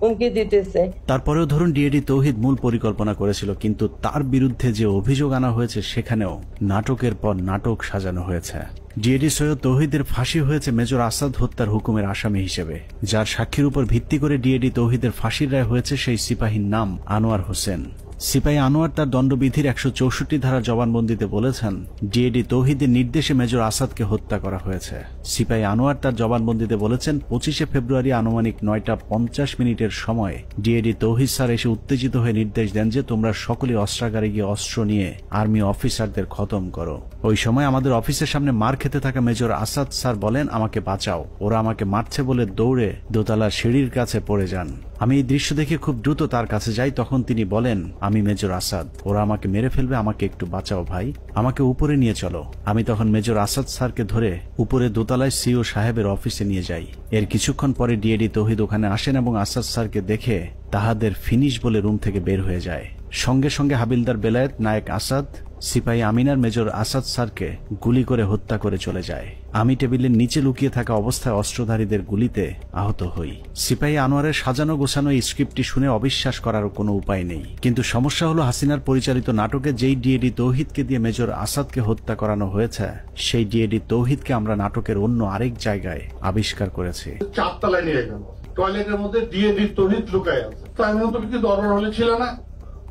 হুমকি দিতেছে। তারপরেও ধরুন ডিএডি তৌহিদ মূল পরিকল্পনা করেছিল, কিন্তু তার বিরুদ্ধে যে অভিযোগ আনা হয়েছে, সেখানেও নাটকের পর নাটক সাজানো হয়েছে। ডিএডি সৈয়দ তৌহিদের ফাঁসি হয়েছে মেজর আসাদ হত্যার হুকুমের আসামি হিসেবে। যার সাক্ষীর উপর ভিত্তি করে ডিএডি তৌহিদের ফাঁসির রায় হয়েছে, সেই সিপাহীর নাম আনোয়ার হোসেন। সিপাহী আনোয়ার তার দণ্ডবিধির 164 ধারা জবানবন্দিতে বলেছেন, ডিএডি তৌহিদের নির্দেশে মেজর আসাদকে হত্যা করা হয়েছে। সিপাহী আনোয়ার তার জবানবন্দিতে বলেছেন, 25 ফেব্রুয়ারি আনুমানিক 9:50 সময় ডিএডি তৌহিদ স্যার এসে উত্তেজিত হয়ে নির্দেশ দেন যে তোমরা সকলে অস্ত্রাগারে গিয়ে অস্ত্র নিয়ে আর্মি অফিসারদের খতম করো। ওই সময় আমাদের অফিসের সামনে মার খেতে থাকা মেজর আসাদ স্যার বলেন, আমাকে বাঁচাও, ওরা আমাকে মারছে বলে দৌড়ে দোতলার সিঁড়ির কাছে পড়ে যান। আমি এই দৃশ্য দেখে খুব দ্রুত তার কাছে যাই। তখন তিনি বলেন, আমি মেজর আসাদ, ওরা আমাকে মেরে ফেলবে, আমাকে একটু বাঁচাও ভাই, আমাকে উপরে নিয়ে চলো। আমি তখন মেজর আসাদ স্যারকে ধরে উপরে দোতলায় সিও সাহেবের অফিসে নিয়ে যাই। এর কিছুক্ষণ পরে ডিএডি তৌহিদ ওখানে আসেন এবং আসাদ স্যারকে দেখে তাহাদের ফিনিশ বলে রুম থেকে বের হয়ে যায়। সঙ্গে সঙ্গে হাবিলদার বেলায়েত, নায়েক আসাদ, সিপাহী আমিনার মেজর আসাদ স্যারকে গুলি করে হত্যা করে চলে যায়। আমি টেবিলের নিচে লুকিয়ে থাকা অবস্থায় অস্ত্রধারীদের গুলিতে আহত হই। সিপাহী আনোয়ারের সাজানো গোছানো এই স্ক্রিপ্টটি শুনে অবিশ্বাস করার কোনো উপায় নেই, কিন্তু সমস্যা হলো হাসিনার পরিচালিত নাটকে যেই ডিএডি তৌহিদকে দিয়ে মেজর আসাদকে হত্যা করানো হয়েছে, সেই ডিএডি তৌহিদকে আমরা নাটকের অন্য আরেক জায়গায় আবিষ্কার করেছি। 4 তলায় নিয়ে গেল, টয়লেটের মধ্যে ডিএডি তৌহিদ লুকায় আছে। তাই আমি তুমি কি দরবার হলে ছিল না?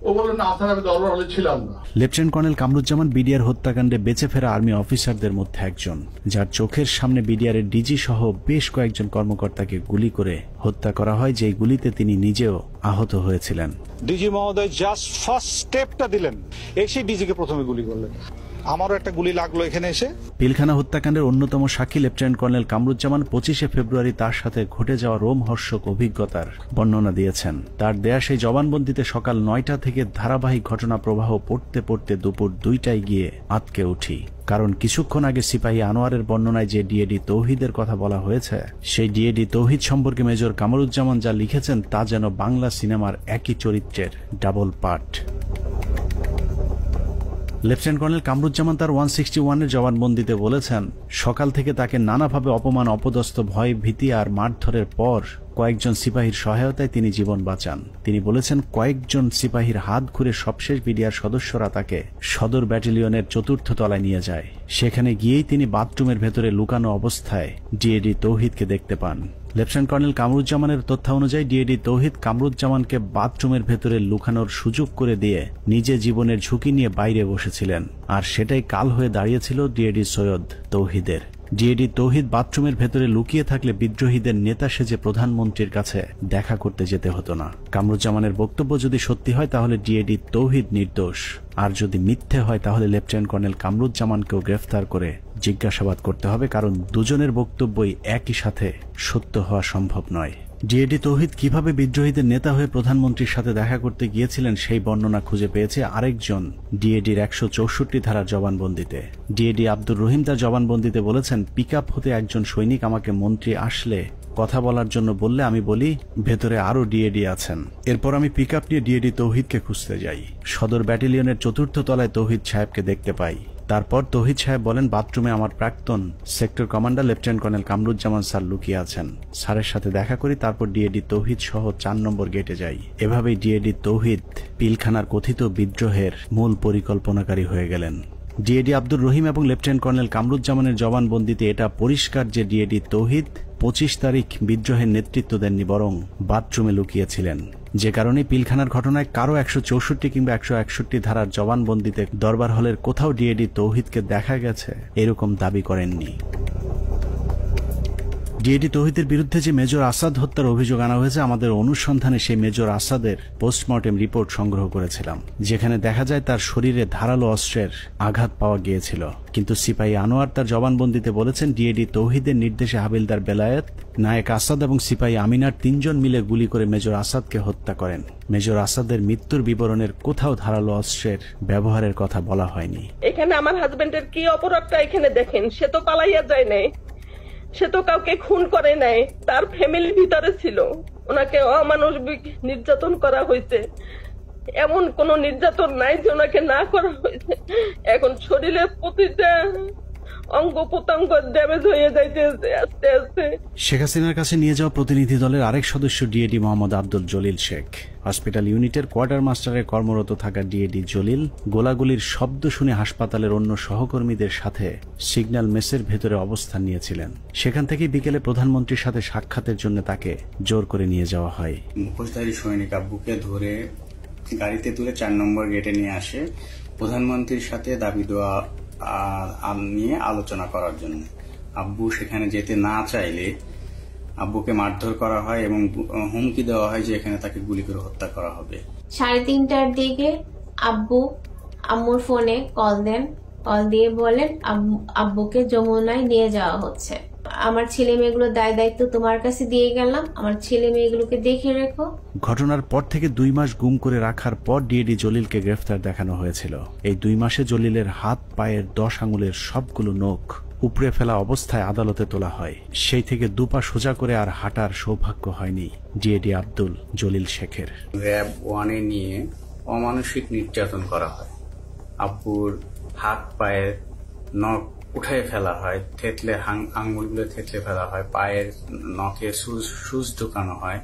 ও বলে না স্যার, আমি দরবার হলে ছিলাম না। লেফটেন্যান্ট কর্নেল কামরুজ্জামান বিডিআর হত্যাকাণ্ডে বেঁচে ফেরা আর্মি অফিসারদের মধ্যে একজন, যার চোখের সামনে বিডিআরের ডিজি সহ বেশ কয়েকজন কর্মকর্তাকে গুলি করে হত্যা করা হয়, যেই গুলিতে তিনি নিজেও আহত হয়েছিলেন। ডিজি মহোদয় জাস্ট ফার্স্ট স্টেপটা দিলেন, এসে ডিজিকে প্রথমে গুলি করলেন। আমারও একটা গুলি লাগলো এখানে এসে। পিলখানা হত্যাকাণ্ডের অন্যতম সাক্ষী লেফটেন্যান্ট কর্নেল কামরুজ্জামান 25শে ফেব্রুয়ারি তার সাথে ঘটে যাওয়া রোমহর্ষক অভিজ্ঞতার বর্ণনা দিয়েছেন। তার দেয়া সেই জবানবন্দিতে সকাল 9টা থেকে ধারাবাহিক ঘটনা প্রবাহ পড়তে পড়তে দুপুর 2টায় গিয়ে আটকে উঠি, কারণ কিছুক্ষণ আগে সিপাহী আনোয়ারের বর্ণনায় যে ডিএডি তৌহিদের কথা বলা হয়েছে, সেই ডিএডি তৌহিদ সম্পর্কে মেজর কামরুজ্জামান যা লিখেছেন তা যেন বাংলা সিনেমার একই চরিত্রের double part. Lieutenant colonel Kamruzzaman তার 161-এর জবানবন্দিতে বলেছেন, সকাল থেকে তাকে নানাভাবে অপমান, অপদস্থ, ভয়, ভীতি আর মারধরের পর কয়েকজন সিপাহীর সহায়তায় তিনি জীবন বাঁচান। তিনি বলেছেন, কয়েকজন সিপাহীর হাত ঘুরে সবশেষ বিডিআর সদস্যরা তাকে সদর ব্যাটালিয়নের 4র্থ তলায় নিয়ে যায়। সেখানে গিয়েই তিনি বাথরুমের ভেতরে লুকানো অবস্থায় ডিএডি তৌহিদকে দেখতে পান। লেফটেন্যান্ট কর্নেল কামরুজ্জামানের তথ্য অনুযায়ী ডিএডি তৌহিদ কামরুজ্জামানকে বাথরুমের ভেতরে লুকানোর সুযোগ করে দিয়ে নিজে জীবনের ঝুঁকি নিয়ে বাইরে বসেছিলেন, আর সেটাই কাল হয়ে দাঁড়িয়েছিল ডিএডি সৈয়দ তৌহিদের। ডিএডি তৌহিদ বাথরুমের ভেতরে লুকিয়ে থাকলে বিদ্রোহীদের নেতা সেজে প্রধানমন্ত্রীর কাছে দেখা করতে যেতে হতো না। কামরুজ্জামানের বক্তব্য যদি সত্যি হয় তাহলে ডিএডি তৌহিদ নির্দোষ, আর যদি মিথ্যে হয় তাহলে লেফটেন্যান্ট কর্নেল কামরুজ্জামানকেও গ্রেফতার করে জিজ্ঞাসাবাদ করতে হবে, কারণ দুজনের বক্তব্যই একই সাথে সত্য হওয়া সম্ভব নয়। ডিএডি তৌহিদ কিভাবে বিদ্রোহীদের নেতা হয়ে প্রধানমন্ত্রীর সাথে দেখা করতে গিয়েছিলেন সেই বর্ণনা খুঁজে পেয়েছে আরেকজন ডিএডির 164 ধারার জবানবন্দিতে। ডিএডি আব্দুর রহিম তার জবানবন্দিতে বলেছেন, পিকআপ হতে একজন সৈনিক আমাকে মন্ত্রী আসলে কথা বলার জন্য বললে আমি বলি ভেতরে আরো ডিএডি আছেন। এরপর আমি পিকআপ নিয়ে ডিএডি তৌহিদকে খুঁজতে যাই। সদর ব্যাটালিয়নের 4র্থ তলায় তৌহিদ সাহেবকে দেখতে পাই। তারপর তৌহিদ সাহেব বলেন, বাথরুমে আমার প্রাক্তন sector commander lieutenant colonel Kamruzzaman sir লুকিয়ে আছেন। স্যারের সাথে দেখা করি, তারপর ডিএডি তৌহিদ সহ 4 নম্বর গেটে যাই। এভাবেই ডিএডি তৌহিদ পিলখানার কথিত বিদ্রোহের মূল পরিকল্পনাকারী হয়ে গেলেন। ডিএডি আব্দুর রহিম এবং লেফটেন্যান্ট কর্নেল কামরুজ্জামানের জবানবন্দিতে এটা পরিষ্কার যে ডিএডি তৌহিদ 25 তারিখ বিদ্রোহের নেতৃত্ব দেননি, বরং বাথরুমে লুকিয়েছিলেন। যে কারণে পিলখানার ঘটনায় কারো 164 কিংবা 161 ধারার জবানবন্দিতে দরবার হলের কোথাও ডিএডি তৌহিদকে দেখা গেছে এরকম দাবি করেননি। ডিএডি তৌহিদের বিরুদ্ধে যে মেজর আসাদ হত্যার অভিযোগ আনা হয়েছে, আমাদের অনুসন্ধানে সেই মেজর আসাদের পোস্টমর্টেম রিপোর্ট সংগ্রহ করেছিলাম, যেখানে দেখা যায় তার শরীরে ধারালো অস্ত্রের আঘাত পাওয়া গিয়েছিল। কিন্তু সিপাহী আনোয়ার তার জবানবন্দিতে বলেছেন, ডিএডি তৌহিদের নির্দেশে হাবিলদার বেলায়েত, নায়েক আসাদ এবং সিপাহী আমিনার 3 জন মিলে গুলি করে মেজর আসাদকে হত্যা করেন। মেজর আসাদের মৃত্যুর বিবরণের কোথাও ধারালো অস্ত্রের ব্যবহারের কথা বলা হয়নি। এখানে আমার হাজবেন্ডের কি অপরাধটা এখানে দেখেন, সে তো পালাইয়া যায় নাই, সে তো কাউকে খুন করে নাই, তার ফ্যামিলির ভিতরে ছিল। ওনাকে অমানবিক নির্যাতন করা হয়েছে, এমন কোন নির্যাতন নাই যে ওনাকে না করা হয়েছে। এখন শরীরের প্রতিটা অঙ্গ প্রত্যঙ্গ ড্যামেজ হয়ে যাইতেছে আস্তে আস্তে। শেখ হাসিনার কাছে নিয়ে যাওয়া প্রতিনিধি দলের আরেক সদস্য ডিএডি মোহাম্মদ আব্দুল জলিল শেখ। হসপিটাল ইউনিটের কোয়ার্টার মাস্টারে কর্মরত থাকা ডিএডি জলিল গোলাগুলির শব্দ শুনে হাসপাতালের অন্য সহকর্মীদের সাথে সিগন্যাল মেসের ভেতরে অবস্থান নিয়েছিলেন। সেখান থেকে বিকেলে প্রধানমন্ত্রীর সাথে সাক্ষাতের জন্য তাকে জোর করে নিয়ে যাওয়া হয়। মুখোশধারী সৈনিক আব্বুকে ধরে গাড়িতে তুলে 4 নম্বর গেটে নিয়ে আসে প্রধানমন্ত্রীর সাথে দাবি দেওয়া নিয়ে আলোচনা করার জন্য। আব্বু সেখানে যেতে না চাইলে আব্বুকে মারধর করা হয় এবং হুমকি দেওয়া হয় যে এখানে তাকে গুলি করে হত্যা করা হবে। 3:30টার দিকে আব্বু আম্মুর ফোনে কল দেন, কল দিয়ে বলেন আব্বুকে যমুনায় নিয়ে যাওয়া হচ্ছে। আমার ছেলে মেয়েগুলোর দায়িত্ব তোমার কাছে দিয়ে গেলাম, আমার ছেলে মেয়েগুলোকে দেখে রেখো। ঘটনার পর থেকে 2 মাস গুম করে রাখার পর ডিএডি জলিলকে গ্রেফতার দেখানো হয়েছিল। এই 2 মাসে জলিলের হাত পায়ের 10 আঙুলের সবগুলো নখ উপড়ে ফেলা অবস্থায় আদালতে তোলা হয়। সেই থেকে 2 পা সোজা করে আর হাঁটার সৌভাগ্য হয়নি ডিএডি আব্দুল জলিল শেখের। র্যাব 1-এ নিয়ে অমানসিক নির্যাতন করা হয়। আব্বুর হাত পায়ের নখ উঠায় ফেলা হয়, থেতলে আঙ্গুলগুলো থেতলে ফেলা হয়, পায়ের নখে সুচ ঢুকানো হয়,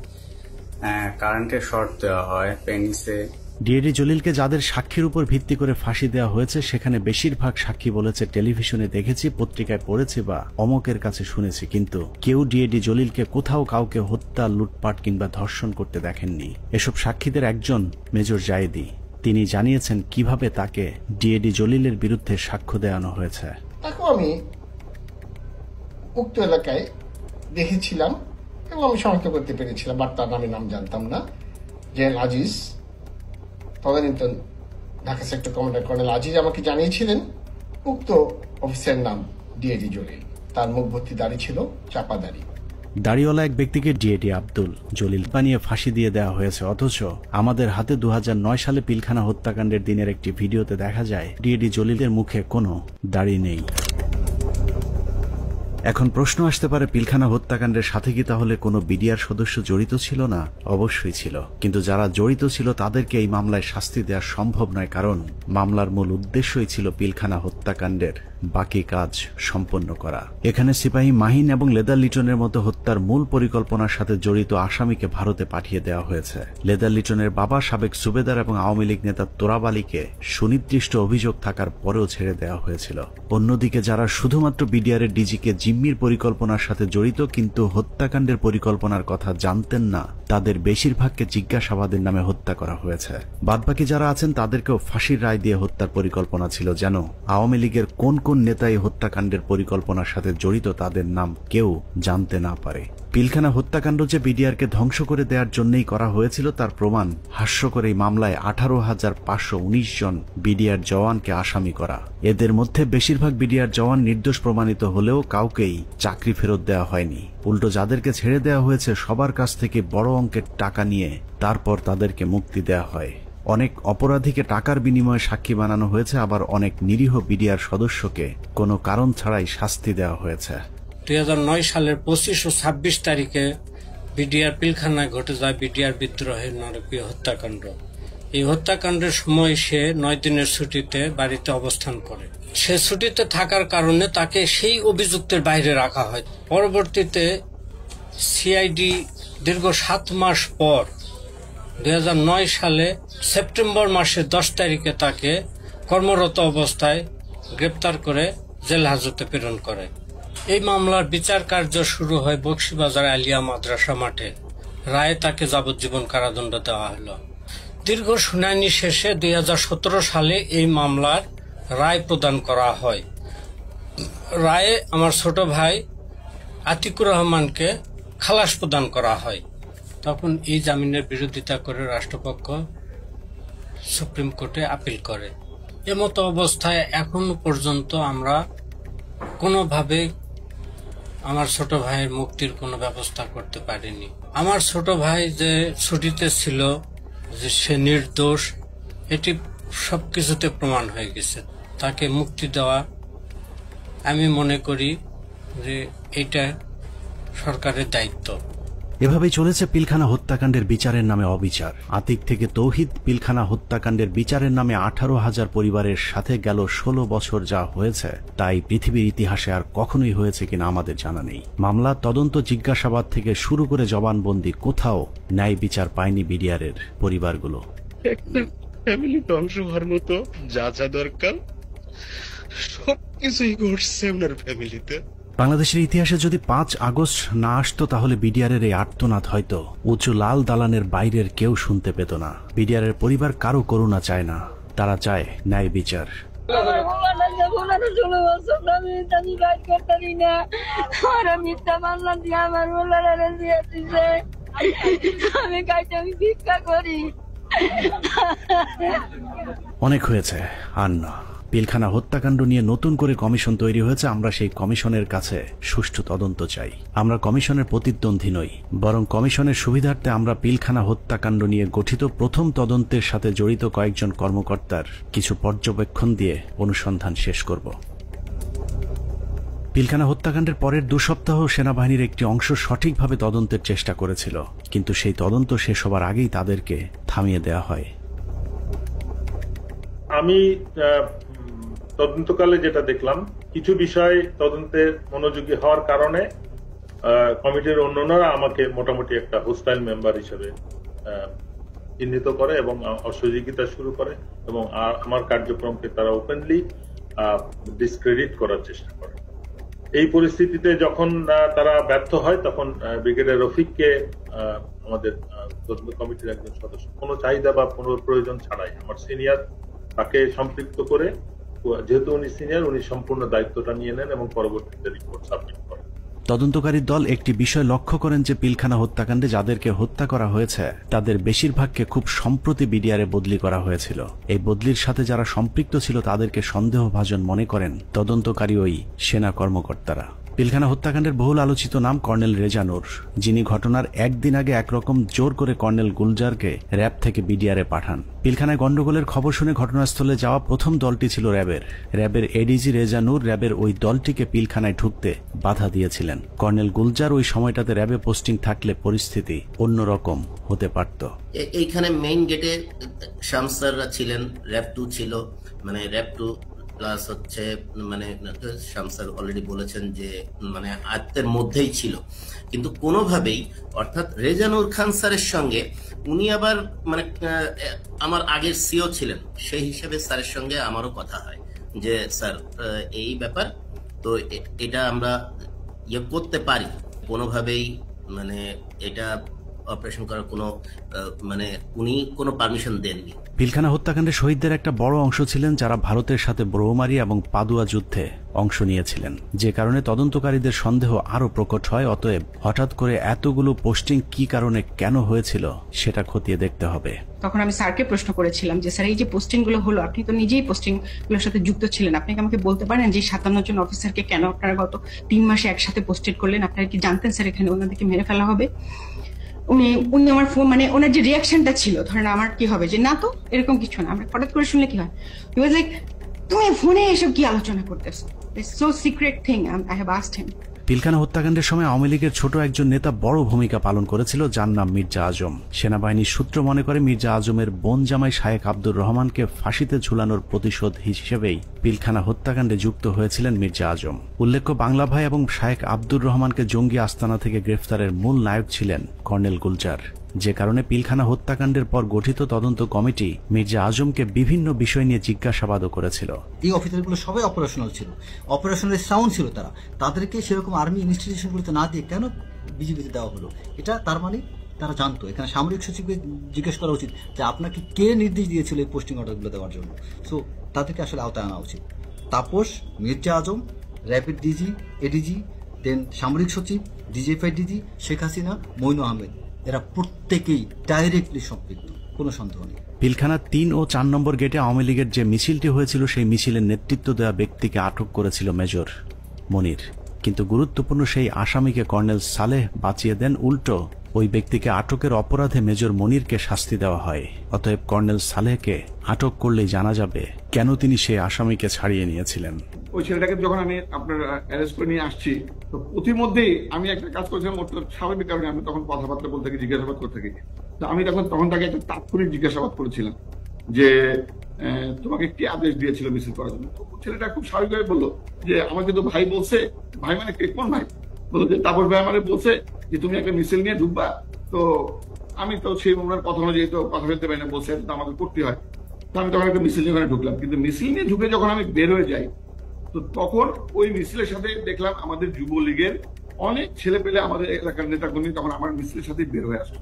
কারেন্টের শর্ট দেওয়া হয়, পেনিসে। ডিএডি জলিলকে যাদের সাক্ষীর উপর ভিত্তি করে ফাঁসি দেওয়া হয়েছে সেখানে বেশিরভাগ সাক্ষী বলেছে টেলিভিশনে দেখেছি, পত্রিকায় পড়েছি বা অমকের কাছে শুনেছি, কিন্তু কেউ ডিএডি জলিলকে কোথাও কাউকে হত্যা, লুটপাট কিংবা ধর্ষণ করতে দেখেননি। এসব সাক্ষীদের একজন মেজর জায়েদি, তিনি জানিয়েছেন কিভাবে তাকে ডিএডি জলিলের বিরুদ্ধে সাক্ষ্য দেওয়ানো হয়েছে। তাকে আমি উক্ত এলাকায় দেখেছিলাম এবং আমি শনাক্ত করতে পেরেছিলাম, বাট তার নাম জানতাম না। জেনারেল আজিজ, তদানীন্তন Dhaka sector commander colonel Aziz আমাকে জানিয়েছিলেন উক্ত অফিসারের নাম ডিএডি জলিল। তার মুখ ভর্তি দাড়ি ছিল, চাপা দাড়ি। দাড়িওয়ালা এক ব্যক্তিকে ডিএডি আব্দুল জলিল বানিয়ে ফাঁসি দিয়ে দেওয়া হয়েছে, অথচ আমাদের হাতে 2009 সালে পিলখানা হত্যাকাণ্ডের দিনের একটি ভিডিওতে দেখা যায় ডিএডি জলিলের মুখে কোনো দাড়ি নেই। এখন প্রশ্ন আসতে পারে, পিলখানা হত্যাকাণ্ডের সাথে কি তাহলে কোনো বিডিআর সদস্য জড়িত ছিল না? অবশ্যই ছিল, কিন্তু যারা জড়িত ছিল তাদেরকে এই মামলায় শাস্তি দেওয়া সম্ভব নয়, কারণ মামলার মূল উদ্দেশ্যই ছিল পিলখানা হত্যাকাণ্ডের বাকি কাজ সম্পন্ন করা। এখানে সিপাহী মাহিন এবং লেদার লিটনের মতো হত্যার মূল পরিকল্পনার সাথে জড়িত আসামিকে ভারতে পাঠিয়ে দেওয়া হয়েছে। লেদার লিটনের বাবা সাবেক সুবেদার এবং আওয়ামী লীগ নেতা তোরাব আলীকে সুনির্দিষ্ট অভিযোগ থাকার পরেও ছেড়ে দেওয়া হয়েছিল। অন্যদিকে যারা শুধুমাত্র বিডিআরের ডিজিকে জিম্মির পরিকল্পনার সাথে জড়িত কিন্তু হত্যাকাণ্ডের পরিকল্পনার কথা জানতেন না, তাদের বেশিরভাগকে জিজ্ঞাসাবাদের নামে হত্যা করা হয়েছে। বাদবাকি যারা আছেন তাদেরকেও ফাঁসির রায় দিয়ে হত্যার পরিকল্পনা ছিল, যেন আওয়ামী লীগের কোন কোন নেতা এই হত্যাকাণ্ডের পরিকল্পনার সাথে জড়িত তাদের নাম কেউ জানতে না পারে। পিলখানা হত্যাকাণ্ড যে বিডিআরকে ধ্বংস করে দেওয়ার জন্যই করা হয়েছিল তার প্রমাণ হাস্যকর এই মামলায় 18,519 জন বিডিআর জওয়ানকে আসামি করা। এদের মধ্যে বেশিরভাগ বিডিআর জওয়ান নির্দোষ প্রমাণিত হলেও কাউকেই চাকরি ফেরত দেওয়া হয়নি। উল্টো যাদেরকে ছেড়ে দেওয়া হয়েছে সবার কাছ থেকে বড় অঙ্কের টাকা নিয়ে তারপর তাদেরকে মুক্তি দেওয়া হয়। অনেক অপরাধীকে টাকার বিনিময়ে সাক্ষী বানানো হয়েছে, আবার অনেক নিরীহ বিডিআর সদস্যকে কোনো কারণ ছাড়াই শাস্তি দেওয়া হয়েছে। 2009 সালের 25 ও 26 তারিখে বিডিআর পিলখানায় ঘটে যায় বিডিআর বিদ্রোহের নারকীয় হত্যাকাণ্ড। এই হত্যাকাণ্ডের সময় সে 9 দিনের ছুটিতে বাড়িতে অবস্থান করে। সে ছুটিতে থাকার কারণে তাকে সেই অভিযুক্তের বাইরে রাখা হয়। পরবর্তীতে সিআইডি দীর্ঘ 7 মাস পর 2009 সালে সেপ্টেম্বর মাসের 10 তারিখে তাকে কর্মরত অবস্থায় গ্রেপ্তার করে জেল হাজতে প্রেরণ করে। এই মামলার বিচার কার্য শুরু হয় বকশীবাজার আলিয়া মাদ্রাসা মাঠে। রায়ে তাকে যাবজ্জীবন কারাদণ্ড দেওয়া হলো। দীর্ঘ শুনানি শেষে 2017 সালে এই মামলার রায় প্রদান করা হয়। রায়ে আমার ছোট ভাই আতিকুর রহমানকে খালাস প্রদান করা হয়। তখন এই জামিনের বিরোধিতা করে রাষ্ট্রপক্ষ সুপ্রিম কোর্টে আপিল করে। এমতো অবস্থায় এখনো পর্যন্ত আমরা কোনোভাবে আমার ছোট ভাইয়ের মুক্তির কোনো ব্যবস্থা করতে পারিনি। আমার ছোট ভাই যে ছুটিতে ছিল, যে সে নির্দোষ, এটি সবকিছুতে প্রমাণ হয়ে গেছে। তাকে মুক্তি দেওয়া আমি মনে করি যে এটা সরকারের দায়িত্ব। এভাবেই চলেছে পিলখানা হত্যাকাণ্ডের বিচারের নামে অবিচার। আতিক থেকে তৌহিদ, পিলখানা হত্যাকাণ্ডের বিচারের নামে 18,000 পরিবারের সাথে গেল 16 বছর যা হয়েছে তাই পৃথিবীর ইতিহাসে আর কখনোই হয়েছে কিনা আমাদের জানা নেই। মামলা, তদন্ত, জিজ্ঞাসাবাদ থেকে শুরু করে জবানবন্দি, কোথাও ন্যায় বিচার পায়নি বিডিআরের পরিবারগুলো। একটা ফ্যামিলি ধ্বংস হওয়ার মতো যা যা দরকার সবকিছুই ঘটছে আপনার ফ্যামিলিতে। বাংলাদেশের ইতিহাসে যদি 5 আগস্ট না আসতো তাহলে বিডিআরের এই আর্তনাদ হয়তো উঁচু লাল দালানের বাইরের কেউ শুনতে পেত না। বিডিআরের পরিবার কারো করুণা চায় না, তারা চায় ন্যায় বিচার। অনেক হয়েছে, আর না। পিলখানা হত্যাকাণ্ড নিয়ে নতুন করে কমিশন তৈরি হয়েছে। আমরা সেই কমিশনের কাছে সুষ্ঠু তদন্ত চাই। আমরা কমিশনের প্রতিদ্বন্দ্বী নই, বরং কমিশনের সুবিধার্থে আমরা পিলখানা হত্যাকাণ্ড নিয়ে গঠিত প্রথম তদন্তের সাথে জড়িত কয়েকজন কর্মকর্তার কিছু পর্যবেক্ষণ দিয়ে অনুসন্ধান শেষ করব। পিলখানা হত্যাকাণ্ডের পরের 2 সপ্তাহ সেনাবাহিনীর একটি অংশ সঠিকভাবে তদন্তের চেষ্টা করেছিল, কিন্তু সেই তদন্ত শেষ হবার আগেই তাদেরকে থামিয়ে দেওয়া হয়। আমি তদন্তকালে যেটা দেখলাম, কিছু বিষয় তদন্তে মনোযোগী হওয়ার কারণে কমিটির অন্যান্যরা আমাকে মোটামুটি একটা হোস্টাইল মেম্বার হিসেবে চিহ্নিত করে এবং অসহযোগিতা শুরু করে এবং আমার কার্যক্রমকে তারা ওপেনলি ডিসক্রেডিট করার চেষ্টা করে। এই পরিস্থিতিতে যখন তারা ব্যর্থ হয় তখন ব্রিগেডিয়ার রফিককে আমাদের তদন্ত কমিটির একজন সদস্য কোনো চাহিদা বা কোনো প্রয়োজন ছাড়াই আমার সিনিয়র তাকে সম্পৃক্ত করে, যেহেতু উনি সিনিয়র, উনি সম্পূর্ণ দায়িত্বটা নিয়ে নেন এবং পরবর্তীতে রিপোর্ট সাবমিট করেন। তদন্তকারী দল একটি বিষয় লক্ষ্য করেন যে পিলখানা হত্যাকাণ্ডে যাদেরকে হত্যা করা হয়েছে তাদের বেশিরভাগকে খুব সম্প্রতি বিডিআরে বদলি করা হয়েছিল। এই বদলির সাথে যারা সম্পৃক্ত ছিল তাদেরকে সন্দেহভাজন মনে করেন তদন্তকারী ওই সেনা কর্মকর্তারা। পিলখানা হত্যাকাণ্ডের বহুল আলোচিত নাম কর্নেল রেজা নূর, যিনি ঘটনার একদিন আগে একরকম জোর করে কর্নেল গুলজারকে র্যাব থেকে বিডিআরে পাঠান। পিলখানায় গন্ডগোলের খবর শুনে ঘটনাস্থলে যাওয়া প্রথম দলটি ছিল র্যাবের এডিজি রেজা নূর র্যাবের ওই দলটিকে পিলখানায় ঢুকতে বাধা দিয়েছিলেন। কর্নেল গুলজার ওই সময়টাতে র্যাবে পোস্টিং থাকলে পরিস্থিতি অন্যরকম হতে পারত। এইখানে মেইন গেটে শামসাররা ছিলেন, র্যাব 2 ছিল, মানে র্যাব 2 প্লাস হচ্ছে মানে শামসার অলরেডি বলেছেন যে মানে আয়ত্তের মধ্যেই ছিল, কিন্তু কোনোভাবেই অর্থাৎ রেজানুর খান স্যারের সঙ্গে উনি আবার মানে আমার আগের সিও ছিলেন, সেই হিসেবে স্যারের সঙ্গে আমারও কথা হয় যে স্যার এই ব্যাপার, তো এটা আমরা ইয়ে করতে পারি, কোনোভাবেই মানে এটা অপারেশন করার কোনো মানে উনি কোনো পারমিশন দেননি। পিলখানা হত্যাকাণ্ডে শহীদদের একটা বড় অংশ ছিলেন যারা ভারতের সাথে ব্রহ্মমারি এবং পাদুয়া যুদ্ধে অংশ নিয়েছিলেন, যে কারণে তদন্তকারীদের সন্দেহ আরো প্রকট হয়। অতএব হঠাৎ করে এতগুলো পোস্টিং কি কারণে কেন হয়েছিল সেটা খতিয়ে দেখতে হবে। তখন আমি স্যারকে প্রশ্ন করেছিলাম যে স্যার এই যে পোস্টিং গুলো হলো, আপনি তো নিজেই পোস্টিং গুলোর সাথে যুক্ত ছিলেন, আপনি কি আমাকে বলতে পারেন যে 57 জন অফিসারকে কেন আপনারা গত 3 মাসে একসাথে পোস্টেড করলেন? আপনারা কি জানতেন স্যার এখানে ওনাদেরকে মেরে ফেলা হবে? উনি আমার ফোন মানে ওনার যে রিয়াকশনটা ছিল, ধরেন আমার কি হবে যে না তো এরকম কিছু না, আমরা হঠাৎ করে শুনলে কি হয়, হি ওয়াজ লাইক তুমি ফোনে এসব কি আলোচনা করতেছো, it's so secret thing, I have asked হিম। পিলখানা হত্যাকাণ্ডের সময় আওয়ামী লীগের ছোট একজন নেতা বড় ভূমিকা পালন করেছিল, যার নাম মির্জা আজম। সেনাবাহিনীর সূত্র মনে করে মির্জা আজমের বোন জামাই শায়েখ আব্দুর রহমানকে ফাঁসিতে ঝুলানোর প্রতিশোধ হিসেবেই পিলখানা হত্যাকাণ্ডে যুক্ত হয়েছিলেন মির্জা আজম। উল্লেখ্য, বাংলা ভাই এবং শায়েখ আব্দুর রহমানকে জঙ্গি আস্তানা থেকে গ্রেফতারের মূল নায়ক ছিলেন কর্নেল গুলজার, যে কারণে পিলখানা হত্যাকাণ্ডের পর গঠিত তদন্ত কমিটি মির্জা আজমকে বিভিন্ন বিষয় নিয়ে জিজ্ঞাসাবাদও করেছিল। এই অফিসারগুলো সবাই অপারেশনাল ছিল, অপারেশনাল সাউন্ড ছিল, তাদেরকে সেরকম আর্মি ইনস্টিটিউশনগুলোতে না দিয়ে কেন বিজিবিতে দেওয়া হলো? এটা তার মানে তারা জানতো। এখানে সামরিক সচিবকে জিজ্ঞেস করা উচিত যে আপনাকে কে নির্দেশ দিয়েছিল এই পোস্টিং অর্ডারগুলো দেওয়ার জন্য। সো তাদেরকে আসলে আওতায় আনা উচিত। তাপস, মির্জা আজম, র্যাপিড ডিজি, এডিজি, দেন সামরিক সচিব, ডিজিএফআই ডিজি, শেখ হাসিনা, মইনু আহমেদ, এরা প্রত্যেকেই ডাইরেক্টলি সম্পৃক্ত, কোনো সন্দেহ নেই। পিলখানা 3 ও 4 নম্বর গেটে আওয়ামী লীগের যে মিছিলটি হয়েছিল সেই মিছিলের নেতৃত্ব দেওয়া ব্যক্তিকে আটক করেছিল মেজর মনির, কিন্তু গুরুত্বপূর্ণ সেই আসামিকে কর্নেল সালেহ বাঁচিয়ে দেন। উল্টো ওই ব্যক্তিকে আটকের অপরাধে মেজর মনিরকে শাস্তি দেওয়া হয়। অতএব কর্নেল সালেহকে আটক করলেই জানা যাবে কেন তিনি সেই আসামিকে ছাড়িয়ে নিয়েছিলেন। ওই ছেলেটাকে যখন আমি আপনার অ্যারেস্ট করে নিয়ে আসছি, তো প্রতিমধ্যেই আমি একটা কাজ করেছিলাম, ওর স্বাভাবিক কারণে আমি তখন কথাবার্তা বলতে থাকি, জিজ্ঞাসাবাদ করতে থাকি। তো আমি তখন তাকে একটা তাৎক্ষণিক জিজ্ঞাসাবাদ করেছিলাম যে তোমাকে কি আদেশ দিয়েছিল মিছিল করার জন্য? ছেলেটা খুব স্বাভাবিকভাবে বললো যে আমাকে তো ভাই বলছে, ভাই মানে কোন ভাই? বললো যে তাপস ভাই আমাকে বলছে যে তুমি একটা মিছিল নিয়ে ঢুকবা। তো আমি তো সেই ওনার কথা অনুযায়ী তো কথা বলতে পারি না, বলছে তো আমাকে করতে হয়। তো আমি তখন একটা মিছিল নিয়ে ঢুকলাম, কিন্তু মিছিল নিয়ে ঢুকে যখন আমি বের হয়ে যাই, তো তখন ওই মিছিলের সাথে দেখলাম আমাদের যুবলীগের অনেক ছেলে পেলে, আমাদের এলাকার নেতাকর্মী তখন আমার মিছিলের সাথে বের হয়ে আসলো।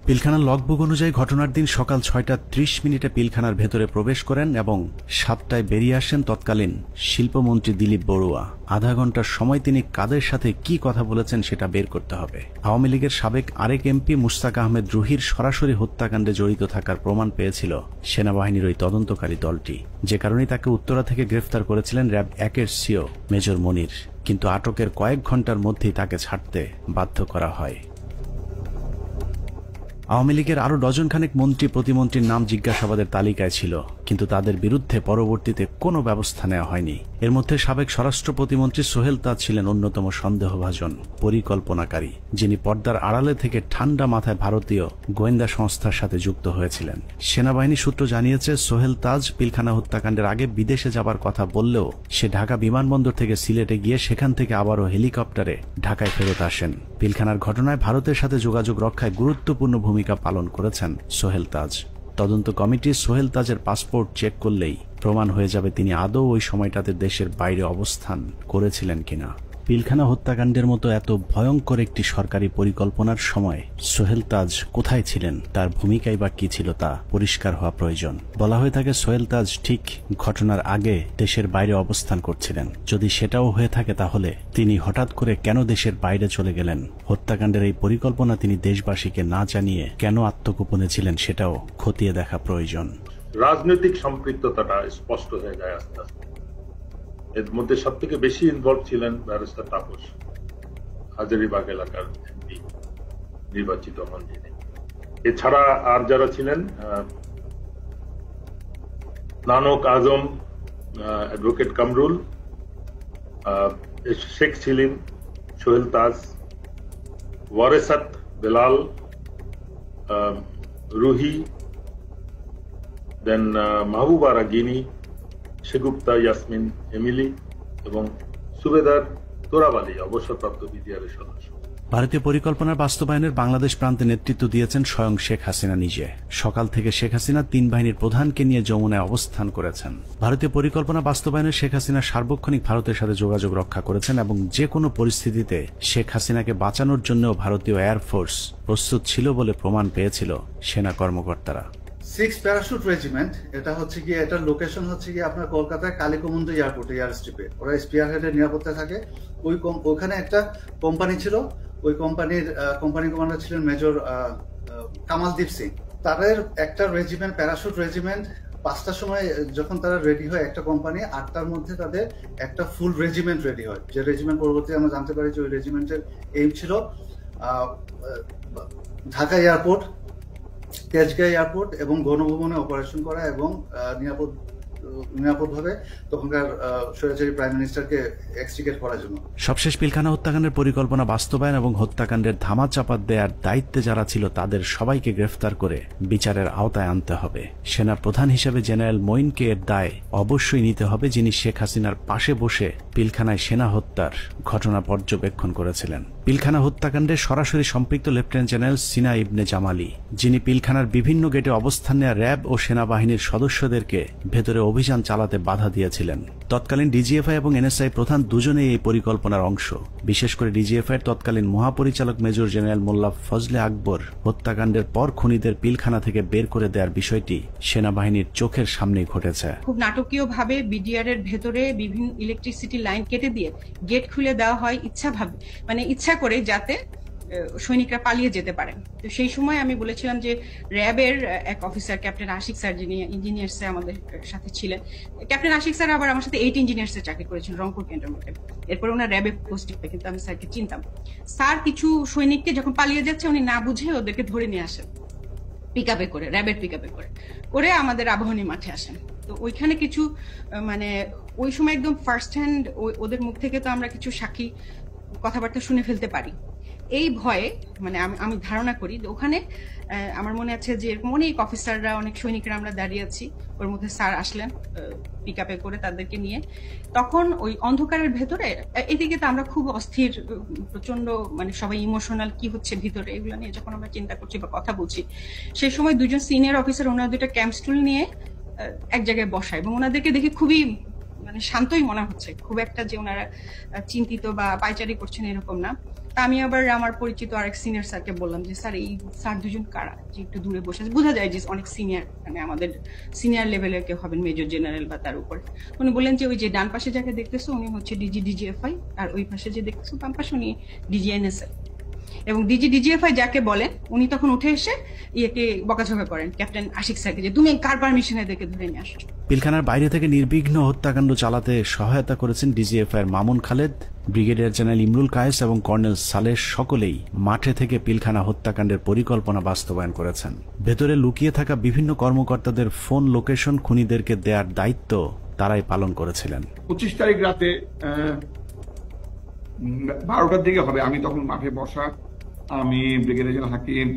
পিলখানার লগবুক অনুযায়ী ঘটনার দিন সকাল 6:30 পিলখানার ভেতরে প্রবেশ করেন এবং 7টায় বেরিয়ে আসেন তৎকালীন শিল্পমন্ত্রী দিলীপ বড়ুয়া। আধা ঘন্টার সময় তিনি কাদের সাথে কি কথা বলেছেন সেটা বের করতে হবে। আওয়ামী লীগের সাবেক আরেক এমপি মুশতাক আহমেদ রুহির সরাসরি হত্যাকাণ্ডে জড়িত থাকার প্রমাণ পেয়েছিল সেনাবাহিনীর ওই তদন্তকারী দলটি, যে কারণে তাকে উত্তরা থেকে গ্রেফতার করেছিলেন র্যাব 1-এর সিও মেজর মনির, কিন্তু আটকের কয়েক ঘন্টার মধ্যেই তাকে ছাড়তে বাধ্য করা হয়। আওয়ামী লীগের আরো ডজন খানেক মন্ত্রী প্রতিমন্ত্রীর নাম জিজ্ঞাসাবাদের তালিকায় ছিল, কিন্তু তাদের বিরুদ্ধে পরবর্তীতে কোনো ব্যবস্থা নেওয়া হয়নি। এর মধ্যে সাবেক স্বরাষ্ট্র প্রতিমন্ত্রী সোহেল তাজ ছিলেন অন্যতম সন্দেহভাজন পরিকল্পনাকারী, যিনি পর্দার আড়ালে থেকে ঠান্ডা মাথায় ভারতীয় গোয়েন্দা সংস্থার সাথে যুক্ত হয়েছিলেন। সেনাবাহিনী সূত্র জানিয়েছে, সোহেল তাজ পিলখানা হত্যাকাণ্ডের আগে বিদেশে যাবার কথা বললেও সে ঢাকা বিমানবন্দর থেকে সিলেটে গিয়ে সেখান থেকে আবারও হেলিকপ্টারে ঢাকায় ফেরত আসেন। পিলখানার ঘটনায় ভারতের সাথে যোগাযোগ রক্ষায় গুরুত্বপূর্ণ ভূমিকা পালন করেছেন সোহেল তাজ। তদন্ত কমিটি সোহেল তাজের পাসপোর্ট চেক করলেই প্রমাণ হয়ে যাবে তিনি আদৌ ওই সময়টাতে দেশের বাইরে অবস্থান করেছিলেন কিনা। পিলখানা হত্যাকাণ্ডের মতো এত ভয়ঙ্কর একটি সরকারি পরিকল্পনার সময় সোহেল তাজ কোথায় ছিলেন, তার ভূমিকাই বা কি ছিল তা পরিষ্কার হওয়া প্রয়োজন। বলা হয়ে থাকে সোহেল তাজ ঠিক ঘটনার আগে দেশের বাইরে অবস্থান করছিলেন। যদি সেটাও হয়ে থাকে তাহলে তিনি হঠাৎ করে কেন দেশের বাইরে চলে গেলেন? হত্যাকাণ্ডের এই পরিকল্পনা তিনি দেশবাসীকে না জানিয়ে কেন আত্মগোপনে ছিলেন সেটাও খতিয়ে দেখা প্রয়োজন। রাজনৈতিক সম্পৃক্ততাটা স্পষ্ট হয়ে যায় আস্তে আস্তে। এর মধ্যে সব থেকে বেশি ইনভলভ ছিলেন ব্যারিস্টার তাপস, হাজারীবাগ এলাকার এমপি নির্বাচিত হন যিনি। এছাড়া আর যারা ছিলেন, নানক আজম, অ্যাডভোকেট কামরুল, শেখ সেলিম, সোহেল তাজ, ওয়ারেসাত বেলাল, রুহি, দেন মাহবুবা রাগিনী, শেগুপ্তা ইয়াসমিন এমিলি এবং সুবেদার তোরাবালি অবসরপ্রাপ্ত বিডিআরের সদস্য। ভারতীয় পরিকল্পনার বাস্তবায়নের বাংলাদেশ প্রান্তে নেতৃত্ব দিয়েছেন স্বয়ং শেখ হাসিনা নিজে। সকাল থেকে শেখ হাসিনা 3 বাহিনীর প্রধানকে নিয়ে যমুনায় অবস্থান করেছেন। ভারতীয় পরিকল্পনা বাস্তবায়নে শেখ হাসিনা সার্বক্ষণিক ভারতের সাথে যোগাযোগ রক্ষা করেছেন এবং যে কোনো পরিস্থিতিতে শেখ হাসিনাকে বাঁচানোর জন্যও ভারতীয় এয়ারফোর্স প্রস্তুত ছিল বলে প্রমাণ পেয়েছিল সেনা কর্মকর্তারা। 6 প্যারাশুট রেজিমেন্ট, এটা হচ্ছে গিয়ে এটার লোকেশন হচ্ছে গিয়ে আপনার কলকাতায় কালীকুমুন্দ এয়ারপোর্ট, এয়ার স্ট্রিপে। ওরা স্পিয়ার হেডের নিরাপত্তা থাকে। ওখানে একটা কোম্পানি ছিল, ওই কোম্পানির কোম্পানি কমান্ডার ছিলেন মেজর কামালদীপ সিং। তাদের একটা রেজিমেন্ট, প্যারাশুট রেজিমেন্ট, 5টার সময় যখন তারা রেডি হয় একটা কোম্পানি, 8টার মধ্যে তাদের একটা ফুল রেজিমেন্ট রেডি হয়। যে রেজিমেন্ট পরবর্তীতে আমরা জানতে পারি যে ওই রেজিমেন্টের এইম ছিল ঢাকা এয়ারপোর্ট, তেজগাঁ এয়ারপোর্ট এবং গণভবনে অপারেশন করা এবং নিরাপদভাবে তখনকার স্বৈরাচারী প্রাইম মিনিস্টারকে এক্সট্রিকেট করার জন্য। সবশেষ পিলখানা হত্যাকাণ্ডের পরিকল্পনা বাস্তবায়ন এবং হত্যাকাণ্ডের ধামাচাপা দেওয়ার দায়িত্বে যারা ছিল তাদের সবাইকে গ্রেফতার করে বিচারের আওতায় আনতে হবে। সেনা প্রধান হিসেবে জেনারেল মঈনকে এর দায় অবশ্যই নিতে হবে, যিনি শেখ হাসিনার পাশে বসে পিলখানায় সেনা হত্যার ঘটনা পর্যবেক্ষণ করেছিলেন। পিলখানা হত্যাকাণ্ডে সরাসরি সম্পৃক্ত লেফটেন্যান্ট জেনারেল সিনা ইবনে জামালি, যিনি পিলখানার বিভিন্ন গেটে অবস্থান নেওয়া র্যাব ও সেনাবাহিনীর সদস্যদেরকে ভেতরে অভিযান চালাতে বাধা দিয়েছিলেন। তৎকালীন ডিজিএফআই এবং এনএসআই প্রধান দুজনেই এই পরিকল্পনার অংশ। বিশেষ করে ডিজিএফআই এর তৎকালীন মহাপরিচালক মেজর জেনারেল মোল্লা ফজলে আকবর হত্যাকাণ্ডের পর খুনিদের পিলখানা থেকে বের করে দেওয়ার বিষয়টি সেনাবাহিনীর চোখের সামনেই ঘটেছে। খুব নাটকীয়ভাবে বিডিআর এর ভেতরে বিভিন্ন ইলেকট্রিসিটি লাইন কেটে দিয়ে গেট খুলে দেওয়া হয় ইচ্ছা করে, যাতে সৈনিকরা পালিয়ে যেতে পারে। তো সেই সময় আমি বলেছিলাম যে র্যাবের এক অফিসার ক্যাপ্টেন আশিক স্যার, যিনি ইঞ্জিনিয়ার্সে আমাদের সাথে ছিলেন, ক্যাপ্টেন আশিক স্যার আবার আমার সাথে 8 ইঞ্জিনিয়ার্সে চাকরি করেছেন রংপুর ক্যান্টনমেন্টে। এরপর ওনার র্যাবে পোস্টিং পায়, কিন্তু আমি স্যারকে চিনতাম। স্যার কিছু সৈনিককে যখন পালিয়ে যাচ্ছে উনি না বুঝে ওদেরকে ধরে নিয়ে আসেন পিকআপে করে, র্যাবের পিকআপে করে আমাদের আবাহনী মাঠে আসেন। তো ওইখানে কিছু ওই সময় একদম ফার্স্ট হ্যান্ড ওদের মুখ থেকে তো আমরা কিছু সাক্ষী কথাবার্তা শুনে ফেলতে পারি। এই ভয়ে আমি ধারণা করি ওখানে আমার মনে আছে যে অনেক অফিসাররা, অনেক সৈনিকরা আমরা দাঁড়িয়ে আছি, ওর মধ্যে স্যার আসলেন পিকআপে করে তাদেরকে নিয়ে। তখন ওই অন্ধকারের ভেতরে এদিকে তো আমরা খুব অস্থির, প্রচন্ড সবাই ইমোশনাল, কি হচ্ছে ভিতরে এগুলো নিয়ে যখন আমরা চিন্তা করছি বা কথা বলছি, সেই সময় 2জন সিনিয়র অফিসার ওনারা 2টা ক্যাম্প স্টুল নিয়ে এক জায়গায় বসায় এবং ওনাদেরকে দেখে খুবই শান্তই মনে হচ্ছে, খুব একটা যে ওনারা চিন্তিত বা পায়চারি করছেন এরকম না। তা আমি আবার আমার পরিচিত আরেক সিনিয়র স্যারকে বললাম যে স্যার এই স্যার 2জন কারা, যে একটু দূরে বসে আছে, বোঝা যায় যে অনেক সিনিয়র, আমাদের সিনিয়র লেভেলের কেউ হবেন, মেজর জেনারেল বা তার উপরে। উনি বললেন যে ওই যে ডান পাশে যাকে দেখতেছো উনি হচ্ছে ডিজিএফআই, আর ওই পাশে যে দেখতেছো বাম পাশে উনি ডিজিএনএসএ। এবং ডিজিএফআই যাকে বলেন উনি তখন উঠে এসে ইয়েকে বকাঝকা করেন ক্যাপ্টেন আশিক স্যারকে যে তুমি কার পারমিশনে এদেরকে ধরে নিয়ে আসছো। পিলখানার বাইরে থেকে নির্বিঘ্ন হত্যাকাণ্ড চালাতে সহায়তা করেছেন DGFI Mamun Khaled, brigadier general Imrul Kayes এবং কর্নেল সালেহ সকলেই মাঠে থেকে পিলখানা হত্যাকাণ্ডের পরিকল্পনা বাস্তবায়ন করেছেন। ভেতরে লুকিয়ে থাকা বিভিন্ন কর্মকর্তাদের ফোন লোকেশন খুনিদেরকে দেওয়ার দায়িত্ব তারাই পালন করেছিলেন। 25 তারিখ রাতে 12টার দিকে হবে, আমি তখন মাঠে বসা, আমি ব্রিগেডিয়ার জেনারেল হাকিম,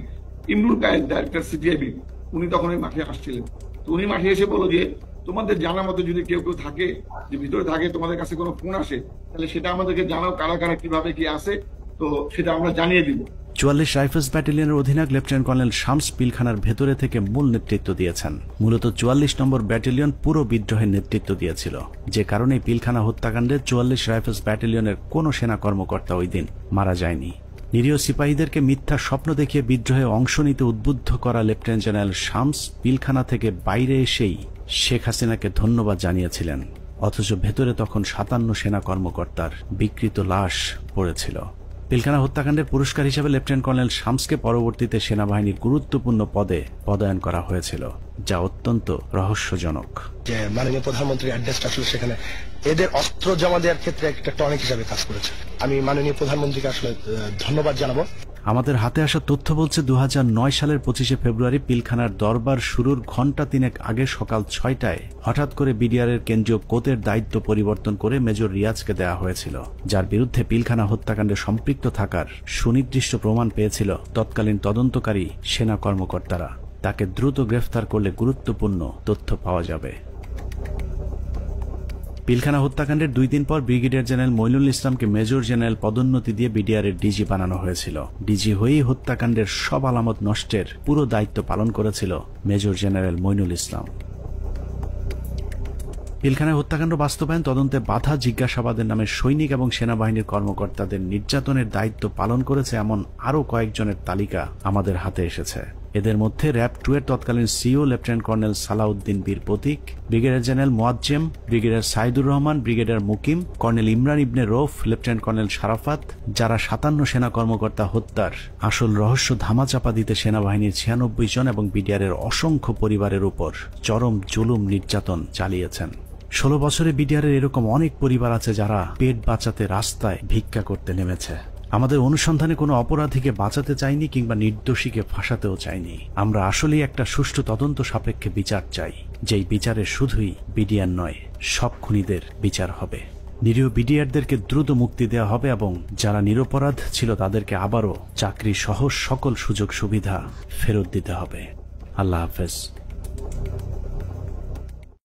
ইমরুল কায়েস ডাইরেক্টর সিটিআইবি, উনি তখন ওই মাঠে আসছিলেন। তো উনি মাঠে এসে বলল যে তোমাদের জানা মতো যদি কেউ থাকে, যে ভিতরে থাকে, তোমাদের কাছে কোনো ফোন আসে, তাহলে সেটা আমাদেরকে জানাও, কারা কারা কিভাবে কি আসে, তো সেটা আমরা জানিয়ে দিব। 44 রাইফেলস ব্যাটালিয়নের অধিনায়ক লেফটেন্যান্ট কর্নেল শামস পিলখানার ভেতরে থেকে মূল নেতৃত্ব দিয়েছেন। মূলত 44 নম্বর ব্যাটালিয়ন পুরো বিদ্রোহের নেতৃত্ব দিয়েছিল, যে কারণে পিলখানা হত্যাকাণ্ডে 44 রাইফেলস ব্যাটালিয়নের কোনো সেনা কর্মকর্তা ওই দিন মারা যায়নি। নিরীহ সিপাহীদেরকে মিথ্যা স্বপ্ন দেখিয়ে বিদ্রোহে অংশ নিতে উদ্বুদ্ধ করা লেফটেন্যান্ট জেনারেল শামস পিলখানা থেকে বাইরে এসেই শেখ হাসিনাকে ধন্যবাদ জানিয়েছিলেন, অথচ ভেতরে তখন 57 সেনা কর্মকর্তার বিকৃত লাশ পড়েছিল। পিলখানা হত্যাকাণ্ডের পুরস্কার হিসেবে লেফটেন্যান্ট কর্নেল শামসকে পরবর্তীতে সেনাবাহিনীর গুরুত্বপূর্ণ পদে পদায়ন করা হয়েছিল, যা অত্যন্ত রহস্যজনক। যে মাননীয় প্রধানমন্ত্রীর অ্যাড্রেসটা আসলে সেখানে এদের অস্ত্র জমা দেওয়ার ক্ষেত্রে একটা টনিক হিসাবে কাজ করেছে। আমি মাননীয় প্রধানমন্ত্রীকে আসলে ধন্যবাদ জানাবো। আমাদের হাতে আসা তথ্য বলছে 2009 সালের 25 ফেব্রুয়ারি পিলখানার দরবার শুরুর ঘণ্টা তিনেক আগে সকাল 6টায় হঠাৎ করে বিডিআরের কেন্দ্রীয় কোতের দায়িত্ব পরিবর্তন করে মেজর রিয়াজকে দেওয়া হয়েছিল, যার বিরুদ্ধে পিলখানা হত্যাকাণ্ডে সম্পৃক্ত থাকার সুনির্দিষ্ট প্রমাণ পেয়েছিল তৎকালীন তদন্তকারী সেনা কর্মকর্তারা। তাকে দ্রুত গ্রেফতার করলে গুরুত্বপূর্ণ তথ্য পাওয়া যাবে। পিলখানা হত্যাকাণ্ডের 2 দিন পর ব্রিগেডিয়ার জেনারেল মইনুল ইসলামকে মেজর জেনারেল পদোন্নতি দিয়ে বিডিআরের ডিজি বানানো হয়েছিল। ডিজি হয়েই হত্যাকাণ্ডের সব আলামত নষ্টের পুরো দায়িত্ব পালন করেছিল মেজর জেনারেল মইনুল ইসলাম। পিলখানায় হত্যাকাণ্ড বাস্তবায়ন, তদন্তে বাধা, জিজ্ঞাসাবাদের নামে সৈনিক এবং সেনাবাহিনীর কর্মকর্তাদের নির্যাতনের দায়িত্ব পালন করেছে এমন আরও কয়েকজনের তালিকা আমাদের হাতে এসেছে। এদের মধ্যে র্যাব 2 এর তৎকালীন CO lieutenant colonel Salauddin Bir Protik, brigadier general Moazzem, brigadier Saidur Rahman, brigadier Mukim, colonel Imran Ibne Rouf, lieutenant colonel Sharafat, যারা 57 সেনা কর্মকর্তা হত্যার আসল রহস্য ধামাচাপা দিতে সেনাবাহিনীর 96 জন এবং বিডিআরের অসংখ্য পরিবারের উপর চরম জুলুম নির্যাতন চালিয়েছেন। 16 বছরে বিডিআরের এরকম অনেক পরিবার আছে যারা পেট বাঁচাতে রাস্তায় ভিক্ষা করতে নেমেছে। আমাদের অনুসন্ধানে কোনো অপরাধীকে বাঁচাতে চাইনি কিংবা নির্দোষীকে ফাঁসাতেও চাইনি। আমরা আসলেই একটা সুষ্ঠু তদন্ত সাপেক্ষে বিচার চাই, যেই বিচারে শুধুই বিডিআর নয়, সব খুনিদের বিচার হবে। নিরীহ বিডিআরদেরকে দ্রুত মুক্তি দেওয়া হবে এবং যারা নিরপরাধ ছিল তাদেরকে আবারও চাকরি সহ সকল সুযোগ সুবিধা ফেরত দিতে হবে। আল্লাহ হাফেজ।